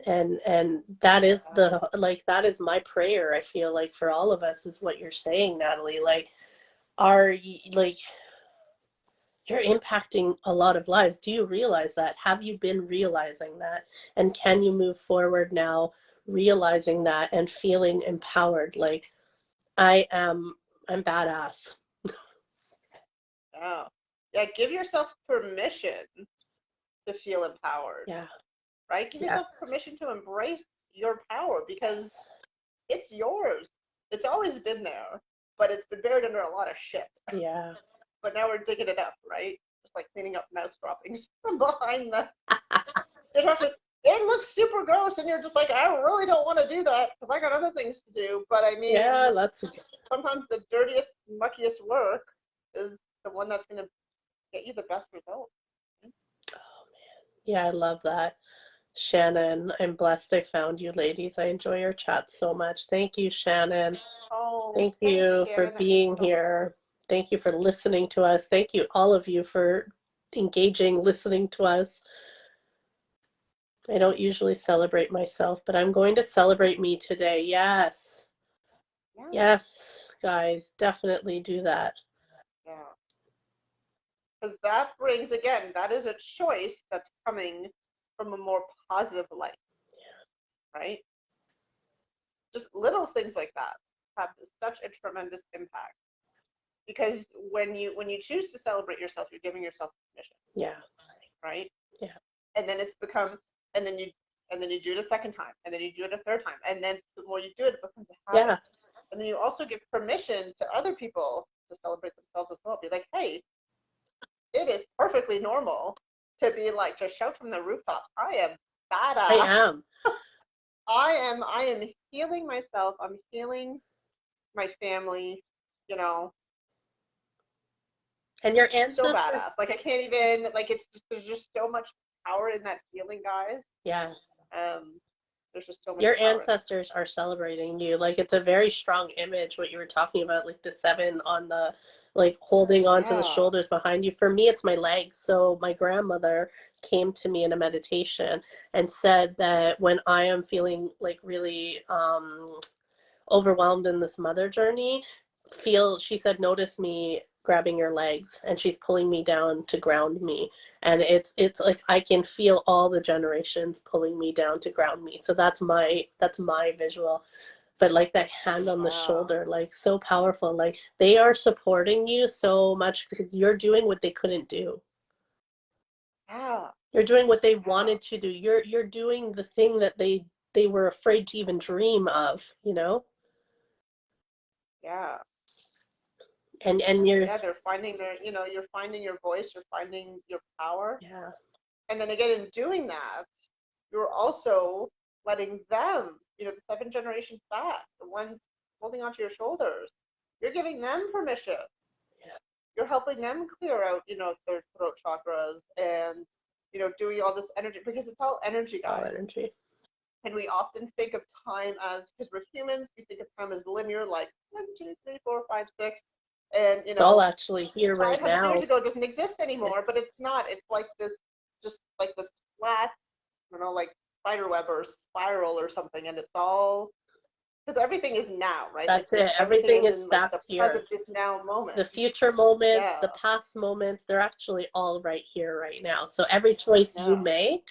And that is Yeah. the, like, that is my prayer, I feel like, for all of us, is what you're saying, Natalie. Like, like, you're impacting a lot of lives. Do you realize that? Have you been realizing that? And can you move forward now realizing that and feeling empowered? Like, I am, I'm badass. Yeah. Yeah. Give yourself permission to feel empowered, Yeah. right? Give yourself Yes. permission to embrace your power because Yes. it's yours. It's always been there, but it's been buried under a lot of shit. Yeah. But now we're digging it up, right? Just like cleaning up mouse droppings from behind the dishwasher. It looks super gross, and you're just like, I really don't want to do that because I got other things to do. But I mean, Yeah, that's, sometimes the dirtiest, muckiest work is the one that's going to get you the best result. yeah, I love that. Shannon, I'm blessed I found you ladies. I enjoy your chat so much. Thank you, Shannon. Oh, Thank thanks, you for Shannon. That means being so much. here. Thank you for listening to us. Thank you, all of you, for engaging, listening to us. I don't usually celebrate myself, but I'm going to celebrate me today. Yes. Yeah, Yes, guys, definitely do that. yeah. Because that brings, again, that is a choice that's coming from a more positive light, right? Just little things like that have such a tremendous impact. Because when you choose to celebrate yourself, you're giving yourself permission, Yeah. right? Yeah. And then it's become, and then you and then you do it a second time, and then you do it a third time, and then the more you do it, it becomes a habit. Yeah. And then you also give permission to other people to celebrate themselves as well. Be like, hey, it is perfectly normal to be like, to shout from the rooftops, I am I badass. am. I am healing myself. I'm healing my family, you know, And your so ancestors, badass. Like I can't even, like, it's just, there's just so much power in that healing, guys. yeah, Um, there's just so much your power in it. ancestors are celebrating you. Like it's a very strong image what you were talking about, like the seven on the, like holding on to the Yeah. shoulders behind you. For me, it's my legs. So my grandmother came to me in a meditation and said that when I am feeling like really overwhelmed in this mother journey, she said, notice me grabbing your legs, and she's pulling me down to ground me. And it's like I can feel all the generations pulling me down to ground me. So that's my visual. But like that hand on the Yeah. shoulder, like so powerful. Like they are supporting you so much because you're doing what they couldn't do. Yeah. You're doing what they Yeah. wanted to do. You're doing the thing that they were afraid to even dream of, you know? Yeah. And you're, Yeah. They're finding their, you're finding your voice, you're finding your power. yeah. And then again, in doing that, you're also letting them, the seven generations back, the ones holding onto your shoulders, you're giving them permission. Yeah. You're helping them clear out, their throat chakras and, doing all this energy, because it's all energy, All guys. energy. And we often think of time as, because we're humans, we think of time as linear, like 1, 2, 3, 4, 5, 6, and It's all actually here right 500 years now. ago doesn't exist Yeah. anymore, but it's not. It's like this, just like this flat, like spider web or spiral or something, and it's all, because everything is now, right? Like That's this, it. everything Everything is is in like the stacked here. present, this now moment. The future moments, Yeah, the past moments, they're actually all right here, right now. So every choice you yeah, make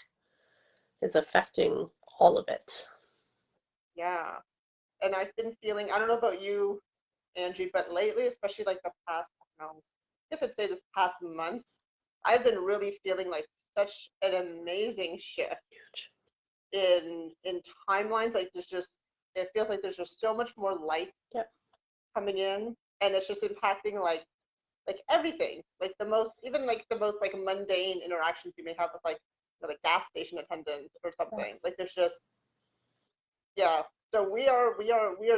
is affecting all of it. yeah. And I've been feeling, I don't know about you, Angie, but lately, especially like the past, I don't know, I guess I'd say this past month, I've been really feeling like such an amazing shift Huge. in timelines. Like there's just, it feels like there's just so much more light Yep. coming in, and it's just impacting like everything, like the most, even like the most like mundane interactions you may have with like the gas station attendant or Yeah. something. Like there's just, yeah. So we are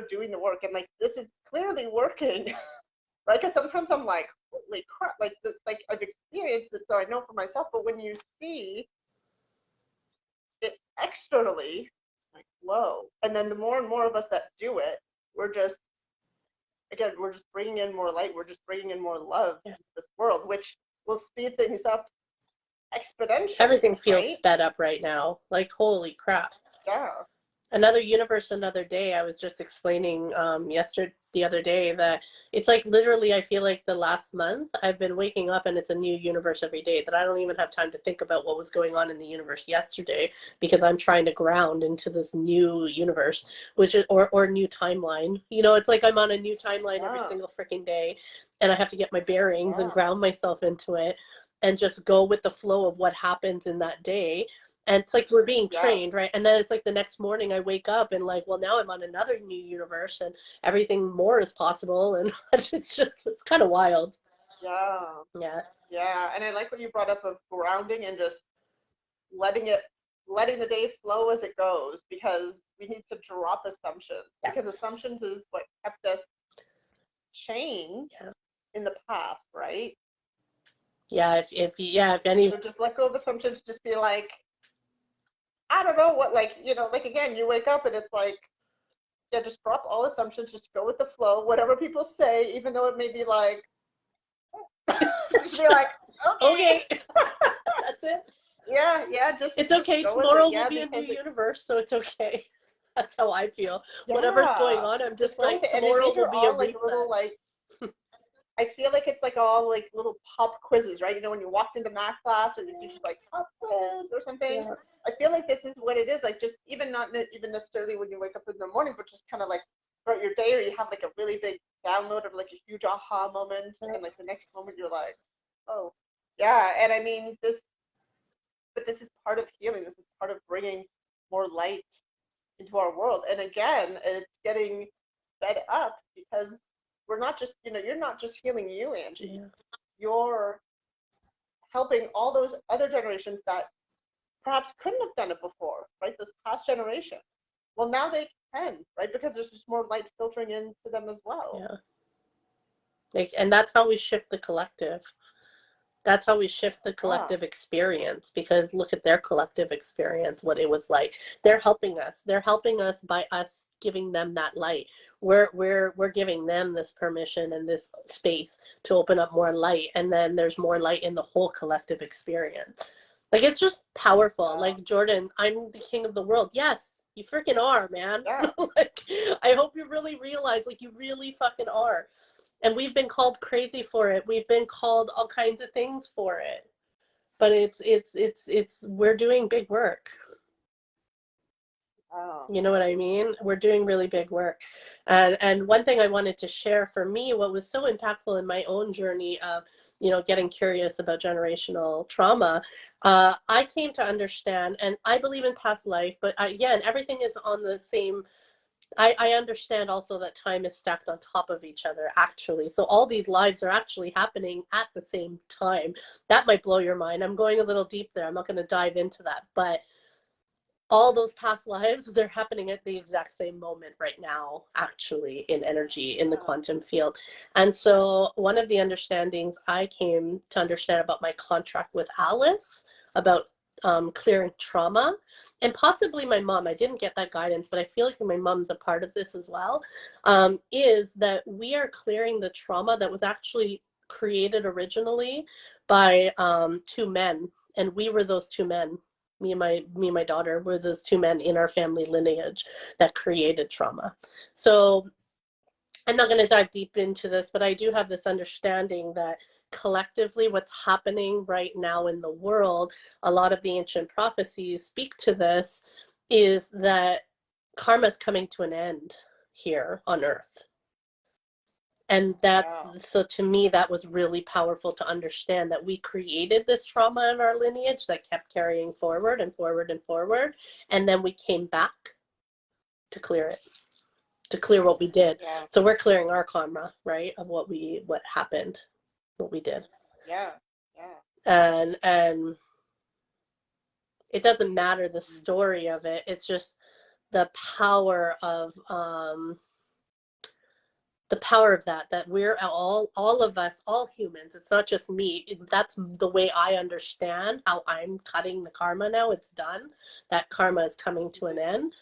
doing the work, and like this is clearly working. Right? Because sometimes I'm like, holy crap, like this, like I've experienced it, so I know for myself. But when you see it externally, like, whoa. And then the more and more of us that do it, we're just, again, we're just bringing in more light. We're just bringing in more love Yeah. into this world, which will speed things up exponentially, Everything feels right? sped up right now. Like, holy crap. Yeah. Another universe, another day. I was just explaining yesterday, the other day, that it's like literally, I feel like the last month I've been waking up and it's a new universe every day, that I don't even have time to think about what was going on in the universe yesterday, because I'm trying to ground into this new universe, which is, or new timeline. It's like I'm on a new timeline every Yeah. single freaking day, and I have to get my bearings and Yeah. ground myself into it and just go with the flow of what happens in that day. And it's like we're being Yes. trained, right? And then it's like the next morning I wake up and like, well, now I'm on another new universe and everything more is possible. And it's kind of wild. Yeah. Yeah. Yeah. And I like what you brought up of grounding and just letting it, letting the day flow as it goes, because we need to drop assumptions, because Yes. assumptions is what kept us chained Yeah. in the past, right? Yeah. If any, So just let go of assumptions. Just be like, I don't know what, like, like, again, you wake up and it's like, yeah, just drop all assumptions, just go with the flow, whatever people say, even though it may be like, just be like, Okay, okay, that's it. yeah, yeah, It's just okay. go with it, Tomorrow will yeah, be a new because universe, so it's okay. That's how I feel. Whatever's going yeah, on, I'm just just go with like, it. And then tomorrow these will are be a all like little, reset. like, I feel like it's like all like little pop quizzes, right? When you walked into math class or you do just like pop quiz or something. Yeah. I feel like this is what it is. Like, just even not even necessarily when you wake up in the morning, but just kind of like throughout your day, or you have like a really big download of like a huge aha moment, and like the next moment you're like, oh, yeah. And I mean but this is part of healing. This is part of bringing more light into our world. And again, it's getting fed up because we're not just, you're not just healing you, Angie. Yeah. You're helping all those other generations that perhaps couldn't have done it before, right? This past generation. Well, now they can, right? Because there's just more light filtering into them as well. Yeah. Like, and that's how we shift the collective. That's how we shift the Yeah. collective experience, because look at their collective experience, what it was like. They're helping us. They're helping us by us giving them that light. We're giving them this permission and this space to open up more light, and then there's more light in the whole collective experience. Like, it's just powerful. Yeah. Like, Jordan, I'm the king of the world. Yes, you freaking are, man. Yeah. Like, I hope you really realize, like, you really fucking are. And we've been called crazy for it. We've been called all kinds of things for it. But it's we're doing big work. Oh. You know what I mean? We're doing really big work. And one thing I wanted to share, for me, what was so impactful in my own journey of, getting curious about generational trauma, I came to understand, and I believe in past life, but again, everything is on the same. I understand also that time is stacked on top of each other, actually. So all these lives are actually happening at the same time. That might blow your mind. I'm going a little deep there. I'm not going to dive into that. But all those past lives, they're happening at the exact same moment right now, actually, in energy, in the Yeah. quantum field. And so one of the understandings I came to understand about my contract with Alice, about clearing trauma, and possibly my mom, I didn't get that guidance, but I feel like my mom's a part of this as well, is that we are clearing the trauma that was actually created originally by two men. And we were those two men. Me and my daughter were those two men in our family lineage that created trauma. So I'm not going to dive deep into this, but I do have this understanding that collectively what's happening right now in the world, a lot of the ancient prophecies speak to this, is that karma is coming to an end here on earth. And that's, Yeah. so to me, that was really powerful to understand that we created this trauma in our lineage that kept carrying forward and forward and forward. And then we came back to clear it, to clear what we did. Yeah. So we're clearing our karma, right? Of what happened, what we did. Yeah. Yeah. And it doesn't matter the Mm. story of it. It's just the power of that we're all of us, all humans, it's not just me. That's the way I understand how I'm cutting the karma now. It's done. That karma is coming to an end.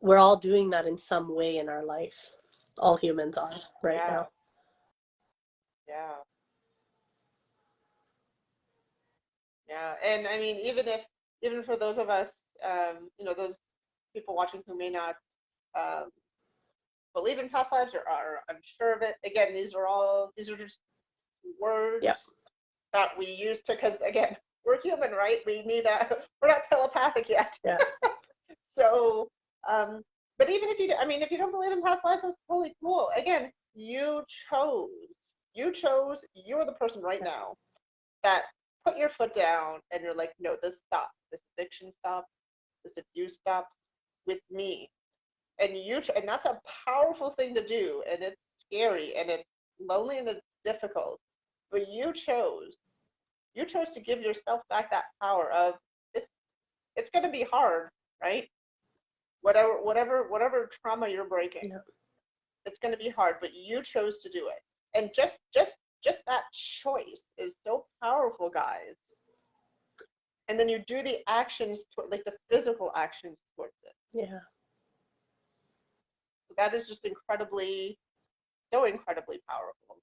We're all doing that in some way in our life. All humans are right Yeah. now. Yeah. Yeah. And I mean, even for those of us, those people watching who may not um, believe in past lives or are unsure of it. Again, these are just Yeah. words that we use to, because again, we're human, right? We're not telepathic yet. Yeah. So, um, but even if if you don't believe in past lives, that's totally cool. Again, you're the person right Yeah. now that put your foot down and you're like, no, this stops. This addiction stops. This abuse stops with me. And that's a powerful thing to do, and it's scary and it's lonely and it's difficult. But you chose to give yourself back that power of it's it's going to be hard, right? Whatever trauma you're breaking, Yeah. it's going to be hard, but you chose to do it. And just that choice is so powerful, guys. and then you do the actions toward, like the physical actions towards it. Yeah. So that is just so incredibly powerful.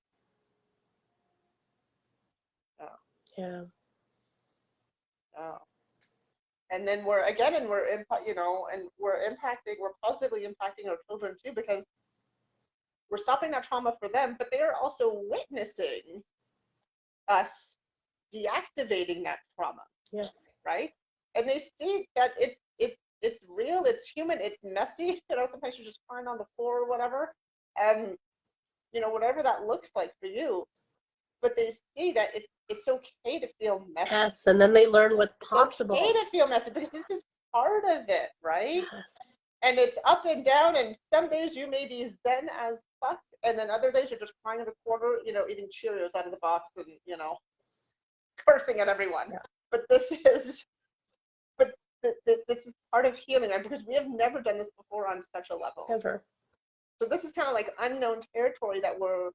Yeah. Yeah. Yeah. And then we're again, and we're and we're positively impacting our children too, because we're stopping that trauma for them, but they are also witnessing us deactivating that trauma. Yeah. Right? And they see that it's real, it's human, it's messy. Sometimes you're just crying on the floor or whatever, and whatever that looks like for you. But they see that it's okay to feel messy. Yes, and then they learn what's possible. It's okay to feel messy because this is part of it, right? Yes. And it's up and down, and some days you may be zen as fuck, and then other days you're just crying in a corner, eating Cheerios out of the box and, cursing at everyone. Yeah. But this is part of healing, because we have never done this before on such a level. Never. So this is kind of like unknown territory that we're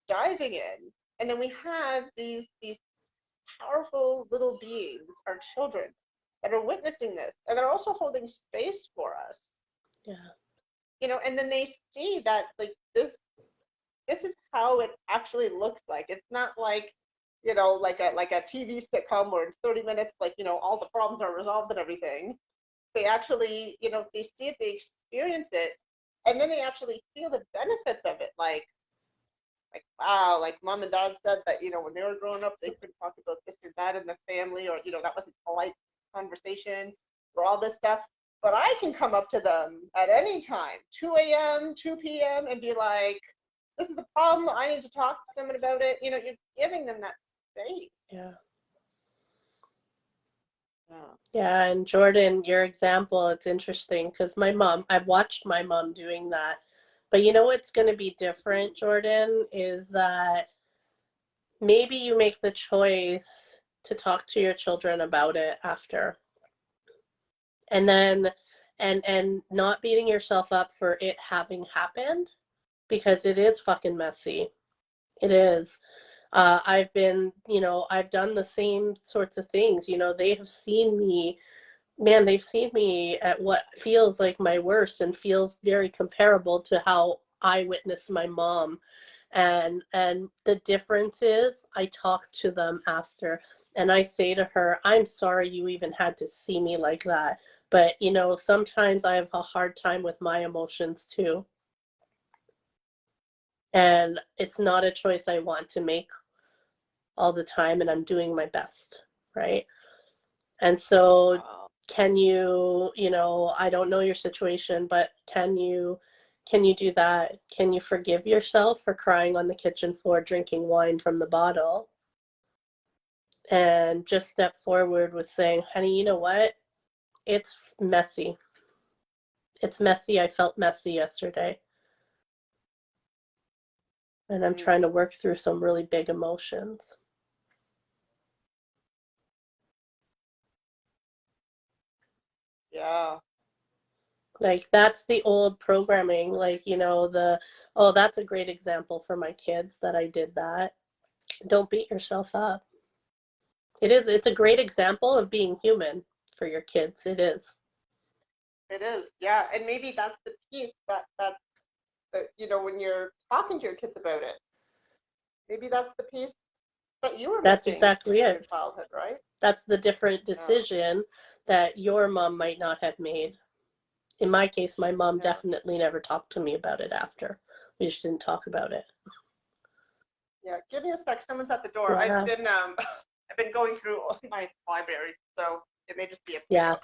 diving in, and then we have these powerful little beings, our children, that are witnessing this, and they're also holding space for us. Yeah. And then they see that, like, this is how it actually looks like. It's not like, like a TV sitcom where in 30 minutes, like, all the problems are resolved and everything. They actually, they see it, they experience it, and then they actually feel the benefits of it. Like wow, like mom and dad said that, when they were growing up, they couldn't talk about this or that in the family, or, that wasn't polite conversation, or all this stuff. But I can come up to them at any time, 2 a.m., 2 p.m., and be like, this is a problem. I need to talk to someone about it. You're giving them that space. Yeah. Yeah. Yeah, and Jordan, your example, it's interesting because I've watched my mom doing that. But you know what's going to be different, Jordan, is that maybe you make the choice to talk to your children about it after. And then and not beating yourself up for it having happened, because it is fucking messy. It is. I've done the same sorts of things. They have seen me, man, they've seen me at what feels like my worst and feels very comparable to how I witnessed my mom. And the difference is I talk to them after and I say to her, I'm sorry you even had to see me like that. But, sometimes I have a hard time with my emotions too. And it's not a choice I want to make all the time, and I'm doing my best, right? And so can you, I don't know your situation, but can you do that? Can you forgive yourself for crying on the kitchen floor, drinking wine from the bottle? And just step forward with saying, honey, you know what? It's messy. It's messy. I felt messy yesterday. And I'm trying to work through some really big emotions. Yeah. Like, that's the old programming. Like, oh, that's a great example for my kids that I did that. Don't beat yourself up. It's a great example of being human for your kids. It is. It is. Yeah. And maybe that's the piece that when you're talking to your kids about it, maybe that's the piece that you were That's missing exactly in your it. childhood, right? That's the different decision that your mom might not have made. In my case, my mom definitely never talked to me about it after. We just didn't talk about it. Yeah, give me a sec. Someone's at the door. Yeah. I've been I've been going through my library, so it may just be a Yeah.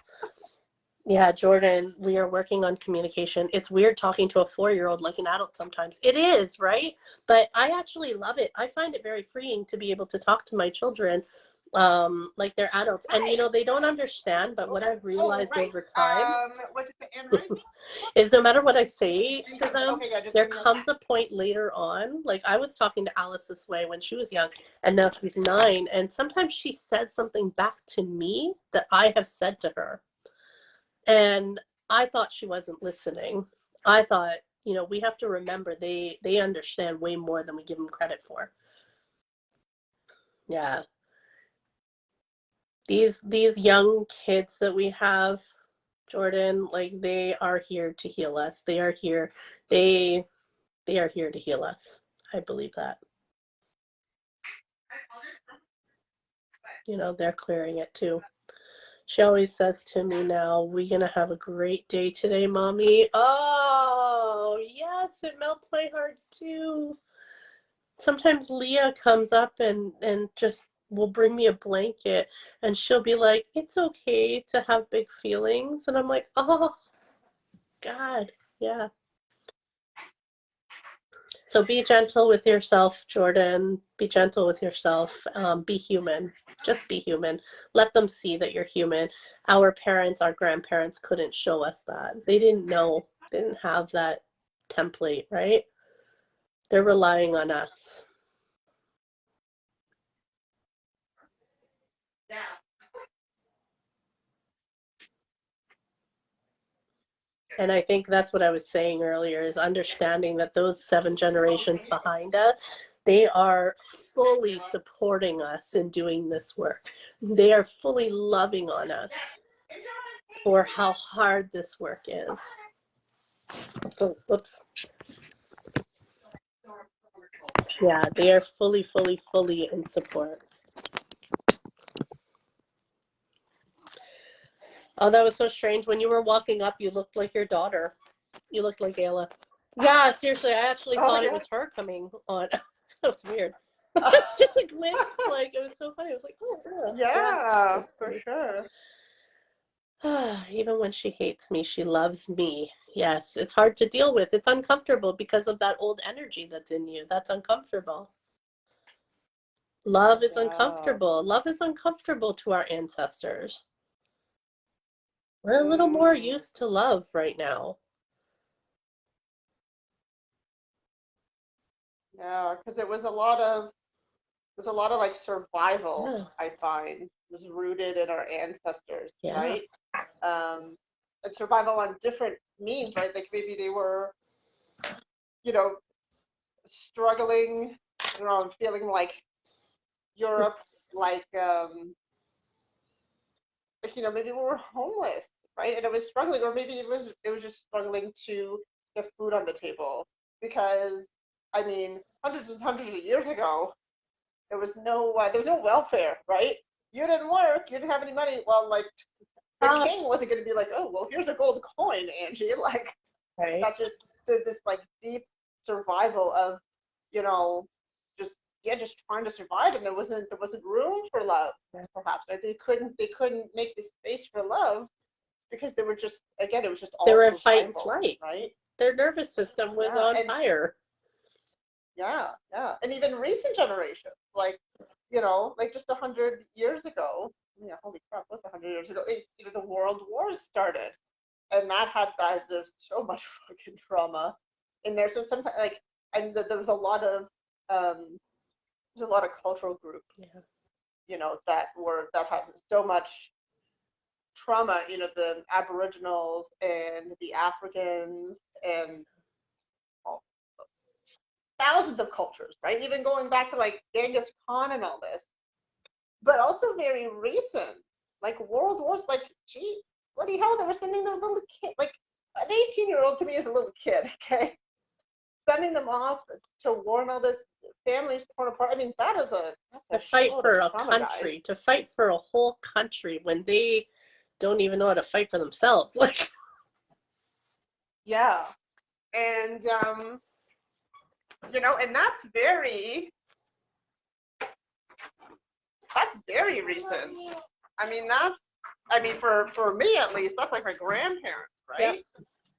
Yeah, Jordan, we are working on communication. It's weird talking to a 4-year-old like an adult sometimes. It is, right? But I actually love it. I find it very freeing to be able to talk to my children like they're adults. And, they don't understand, but what I've realized over time was it the Android? is no matter what I say to them, there comes a point later on, like I was talking to Alice this way when she was young, and now she's 9, and sometimes she says something back to me that I have said to her. And I thought she wasn't listening. I thought, we have to remember they understand way more than we give them credit for. Yeah. These young kids that we have, Jordan, like they are here to heal us. They are here. They they are here to heal us. I believe that. You know, they're clearing it too. She always says to me now, "We're gonna have a great day today, mommy." Oh, yes, it melts my heart too. Sometimes Leah comes up and just will bring me a blanket and she'll be like, "It's okay to have big feelings." And I'm like, "Oh, God, yeah." So be gentle with yourself, Jordan. Be gentle with yourself. Be human. Just be human. Let them see that you're human. Our parents, our grandparents couldn't show us that. They didn't know. They didn't have that template, right? They're relying on us. Yeah. And I think that's what I was saying earlier is understanding that those 7 generations behind us, they are fully supporting us in doing this work. They are fully loving on us for how hard this work is. Oh, whoops. Yeah, they are fully, fully, fully in support. Oh, that was so strange. When you were walking up, you looked like your daughter. You looked like Ayla. Yeah, seriously, I actually Oh thought it yeah. was her coming on. That was weird. Just a glimpse, like it was so funny. I was like, oh yeah, Yeah, for yeah. sure. Even when she hates me, she loves me. Yes, it's hard to deal with. It's uncomfortable because of that old energy that's in you. That's uncomfortable. Love is Yeah. uncomfortable. Love is uncomfortable to our ancestors. We're a little more Mm, used to love right now. yeah, because it was a lot of like survival, Yeah, I find, was rooted in our ancestors, yeah. right? Um, and survival on different means, right? Like maybe they were, you know, struggling, feeling like Europe, like maybe we were homeless, right? And it was struggling, or maybe it was just struggling to get food on the table because, I mean, hundreds and hundreds of years ago, there was no welfare, right? You didn't work, you didn't have any money. Well, like the Ah, king wasn't going to be like, oh, well, here's a gold coin, Angie. Like right. that just did this like deep survival of, you know, just yeah, just trying to survive, and there wasn't room for love, perhaps. Right? They couldn't make this space for love because they were just again, it was just They all were in fight and survival, flight. right? Their nervous system was Yeah, on and fire. yeah, yeah, and even recent generations, like like just 100 years ago. Yeah, holy crap, what's 100 years ago? The World Wars started, and there's so much fucking trauma in there. So sometimes and there was a lot of um, there's a lot of cultural groups, Yeah. that had so much trauma. The Aboriginals and the Africans and all, thousands of cultures, right? Even going back to like Genghis Khan and all this, but also very recent, like World Wars. Like, gee, bloody hell, they were sending their little kid, like an 18-year-old to me is a little kid, okay? Sending them off to war and all this, families torn apart. I mean, that's a To fight shitload of for a trauma, guys. country, to fight for a whole country when they don't even know how to fight for themselves. Like, Yeah, and and that's very recent. I mean, for me at least, that's like my grandparents, yeah, right?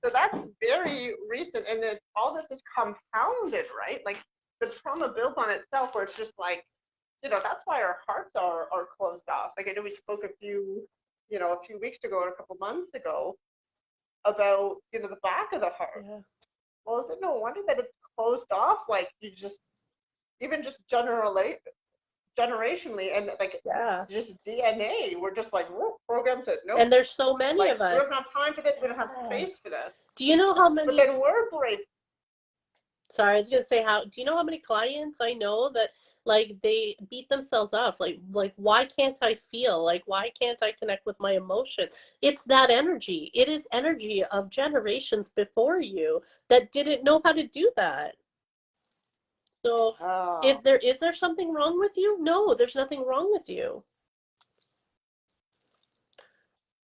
So that's very recent, and then all this is compounded, right? Like the trauma built on itself, where it's just like, that's why our hearts are closed off. Like I know we spoke a few weeks ago or a couple months ago about the back of the heart. yeah. Well, is it no wonder that it's closed off? Like you just even just generationally and like Yeah. just DNA, we're just like programmed to nope. And there's so many Like of we us. don't have time for this. We don't have Yes. space for this. Do you know how But many, then we're brave. sorry, I was gonna say how, do you know how many clients I know that like they beat themselves up. Like why can't I feel? Like why can't I connect with my emotions? It's that energy. It is energy of generations before you that didn't know how to do that. So if Oh, there something wrong with you? No, there's nothing wrong with you.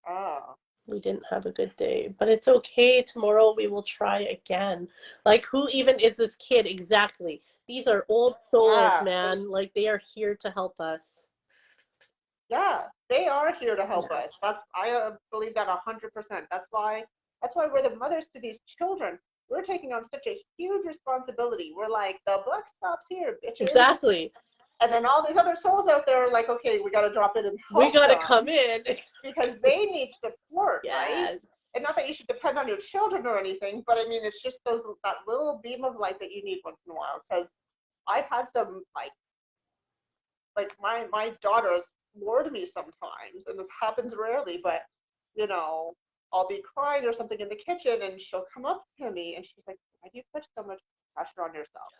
oh, We didn't have a good day, but it's okay. Tomorrow we will try again. Like, who even is this kid exactly? These are old souls, yeah. man. Like, they are here to help us. Yeah, they are here to help Yeah. us. That's I believe that 100%. That's why we're the mothers to these children. We're taking on such a huge responsibility. We're like the buck stops here, bitches. Exactly. And then all these other souls out there are like, okay, we got to drop it and We help gotta come them in. because they need support, right? Yes. And not that you should depend on your children or anything, but I mean, it's just that little beam of light that you need once in a while. Because I've had some like my daughter's floored me sometimes, and this happens rarely, but you know, I'll be crying or something in the kitchen, and she'll come up to me, and she's like, "Why do you put so much pressure on yourself?"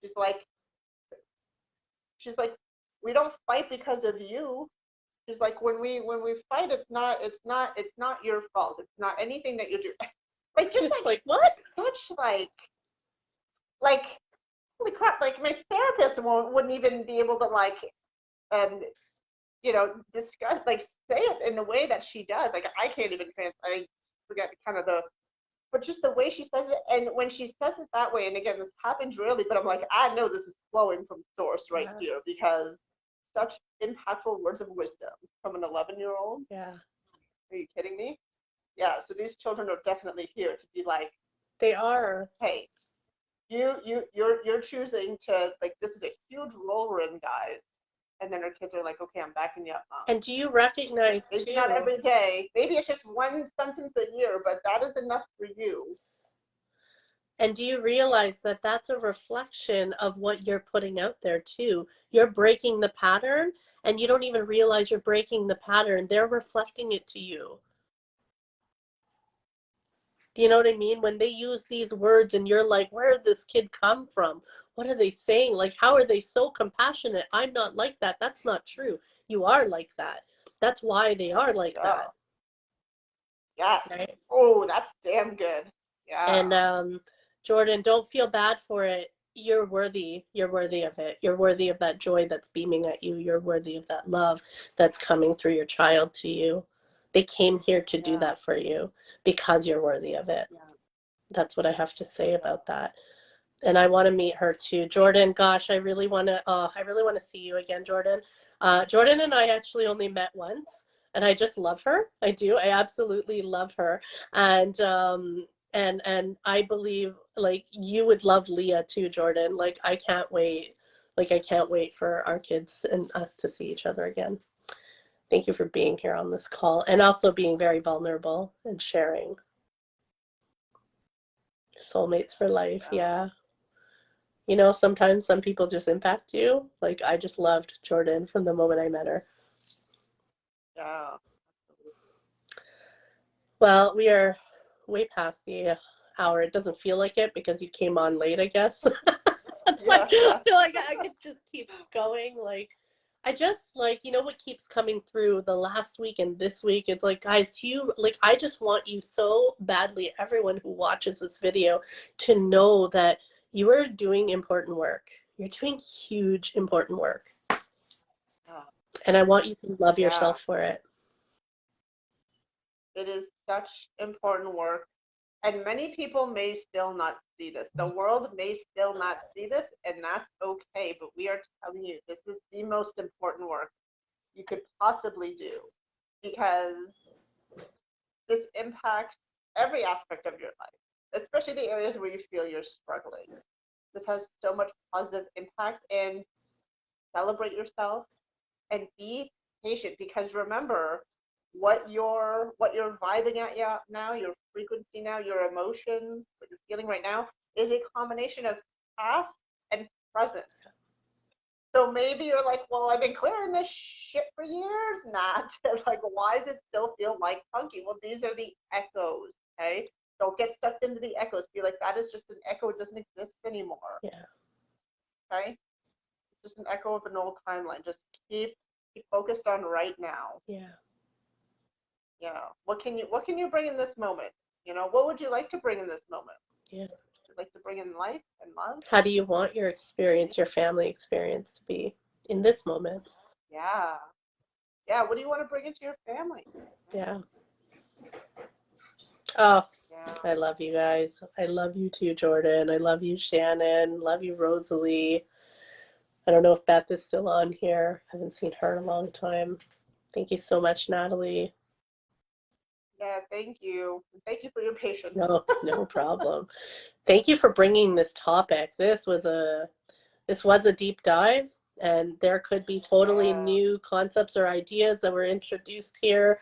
She's like, she's like, "We don't fight because of you." She's like, when we fight, it's not your fault. It's not anything that you do. Like just It's like like, what? such like holy crap! Like my therapist wouldn't even be able to um discuss, like say it in the way that she does. Like I can't even I forget kind of but just the way she says it. And when she says it that way, and again, this happens rarely, but I'm like, I know this is flowing from source right Yeah. here because such impactful words of wisdom from an 11-year-old. Yeah. Are you kidding me? Yeah. So these children are definitely here to be like, They are. hey, you're choosing to like this is a huge role we're in, guys. And then her kids are like, okay, I'm backing you up, mom. And do you recognize Maybe not too? every day. Maybe it's just one sentence a year, but that is enough for you. And do you realize that that's a reflection of what you're putting out there too? You're breaking the pattern and you don't even realize you're breaking the pattern. They're reflecting it to you. Do you know what I mean? When they use these words and you're like, where did this kid come from? What are they saying? Like, how are they so compassionate? I'm not like that. That's not true. You are like that. That's why they are like Yeah. that. Yes. Right? Oh, that's damn good. Yeah. And Jordan, don't feel bad for it. You're worthy. You're worthy of it. You're worthy of that joy that's beaming at you. You're worthy of that love that's coming through your child to you. They came here to do Yeah. that for you because you're worthy of it. Yeah. That's what I have to say Yeah. about that. And I want to meet her too. Jordan, gosh, I really want to see you again, Jordan. Jordan and I actually only met once, and I just love her. I do. I absolutely love her. And and I believe like you would love Leah too, Jordan. Like I can't wait. Like I can't wait for our kids and us to see each other again. Thank you for being here on this call and also being very vulnerable and sharing. Soulmates for life, Yeah. yeah. You know, sometimes some people just impact you. Like I just loved Jordan from the moment I met her. Yeah. Well, we are way past the hour. It doesn't feel like it because you came on late, I guess. That's why Yeah. I Yeah. feel like I could just keep going. Like I just like, you know what keeps coming through the last week and this week? It's like, guys, you like I just want you so badly, everyone who watches this video, to know that you are doing important work. You're doing huge important work. Yeah. And I want you to love Yeah. yourself for it. It is such important work. And many people may still not see this. The world may still not see this, and that's okay. But we are telling you, this is the most important work you could possibly do because this impacts every aspect of your life, especially the areas where you feel you're struggling. This has so much positive impact, and celebrate yourself and be patient because remember what you're vibing at now, your frequency now, your emotions, what you're feeling right now is a combination of past and present. So maybe you're like, well, I've been clearing this shit for years, Nat. Like, why does it still feel like funky? Well, these are the echoes, okay? Don't get sucked into the echoes. Be like, that is just an echo. It doesn't exist anymore, Yeah. okay? just an echo of an old timeline. Just keep focused on right now. Yeah. What can you bring in this moment? What would you like to bring in this moment? Yeah. Would you like to bring in life and love? How do you want your experience, your family experience to be in this moment? Yeah. Yeah. What do you want to bring into your family? Yeah. Oh, Yeah. I love you guys. I love you too, Jordan. I love you, Shannon. Love you, Rosalie. I don't know if Beth is still on here. I haven't seen her in a long time. Thank you so much, Natalie. Yeah. Thank you. Thank you for your patience. No, no problem. Thank you for bringing this topic. This was a deep dive, and there could be totally Yeah. new concepts or ideas that were introduced here.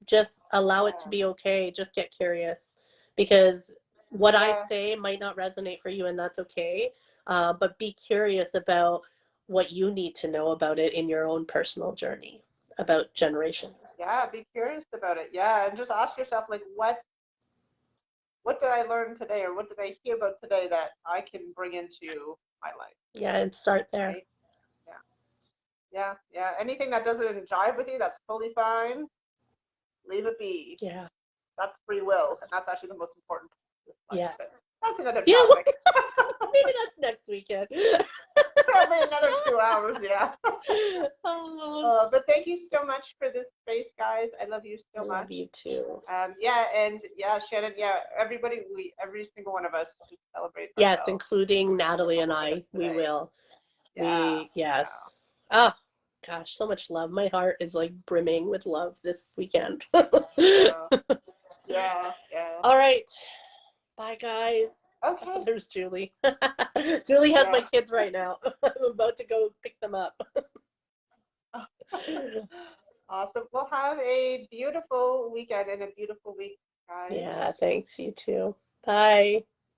Just allow it to Yeah. be okay. Just get curious, because what I Yeah. say might not resonate for you, and that's okay. But be curious about what you need to know about it in your own personal journey about generations. Yeah. Be curious about it. Yeah. And just ask yourself, like, what did I learn today, or what did I hear about today that I can bring into my life? Yeah, and start there. Right. Yeah. Yeah. Yeah. Anything that doesn't jive with you, that's totally fine. Leave it be. Yeah, That's free will, and that's actually the most important part of this life. yeah, But that's another yeah. Well, topic. maybe that's next weekend. Probably another 2 hours. Yeah. Oh, But thank you so much for this space, guys. I love you I so love much. you too. Yeah, and yeah, Shannon. Yeah, everybody. Every single one of us should celebrate Yes, ourselves including a Natalie and little bit I. We today. will. Yeah. Yes. Yeah. Ah, gosh, so much love. My heart is like brimming with love this weekend. Yeah. Yeah. Yeah. All right. Bye, guys. Okay. There's Julie. Julie has my Yeah. kids right now. I'm about to go pick them up. Awesome. Well, have a beautiful weekend and a beautiful week, guys. Yeah, thanks. You too. Bye.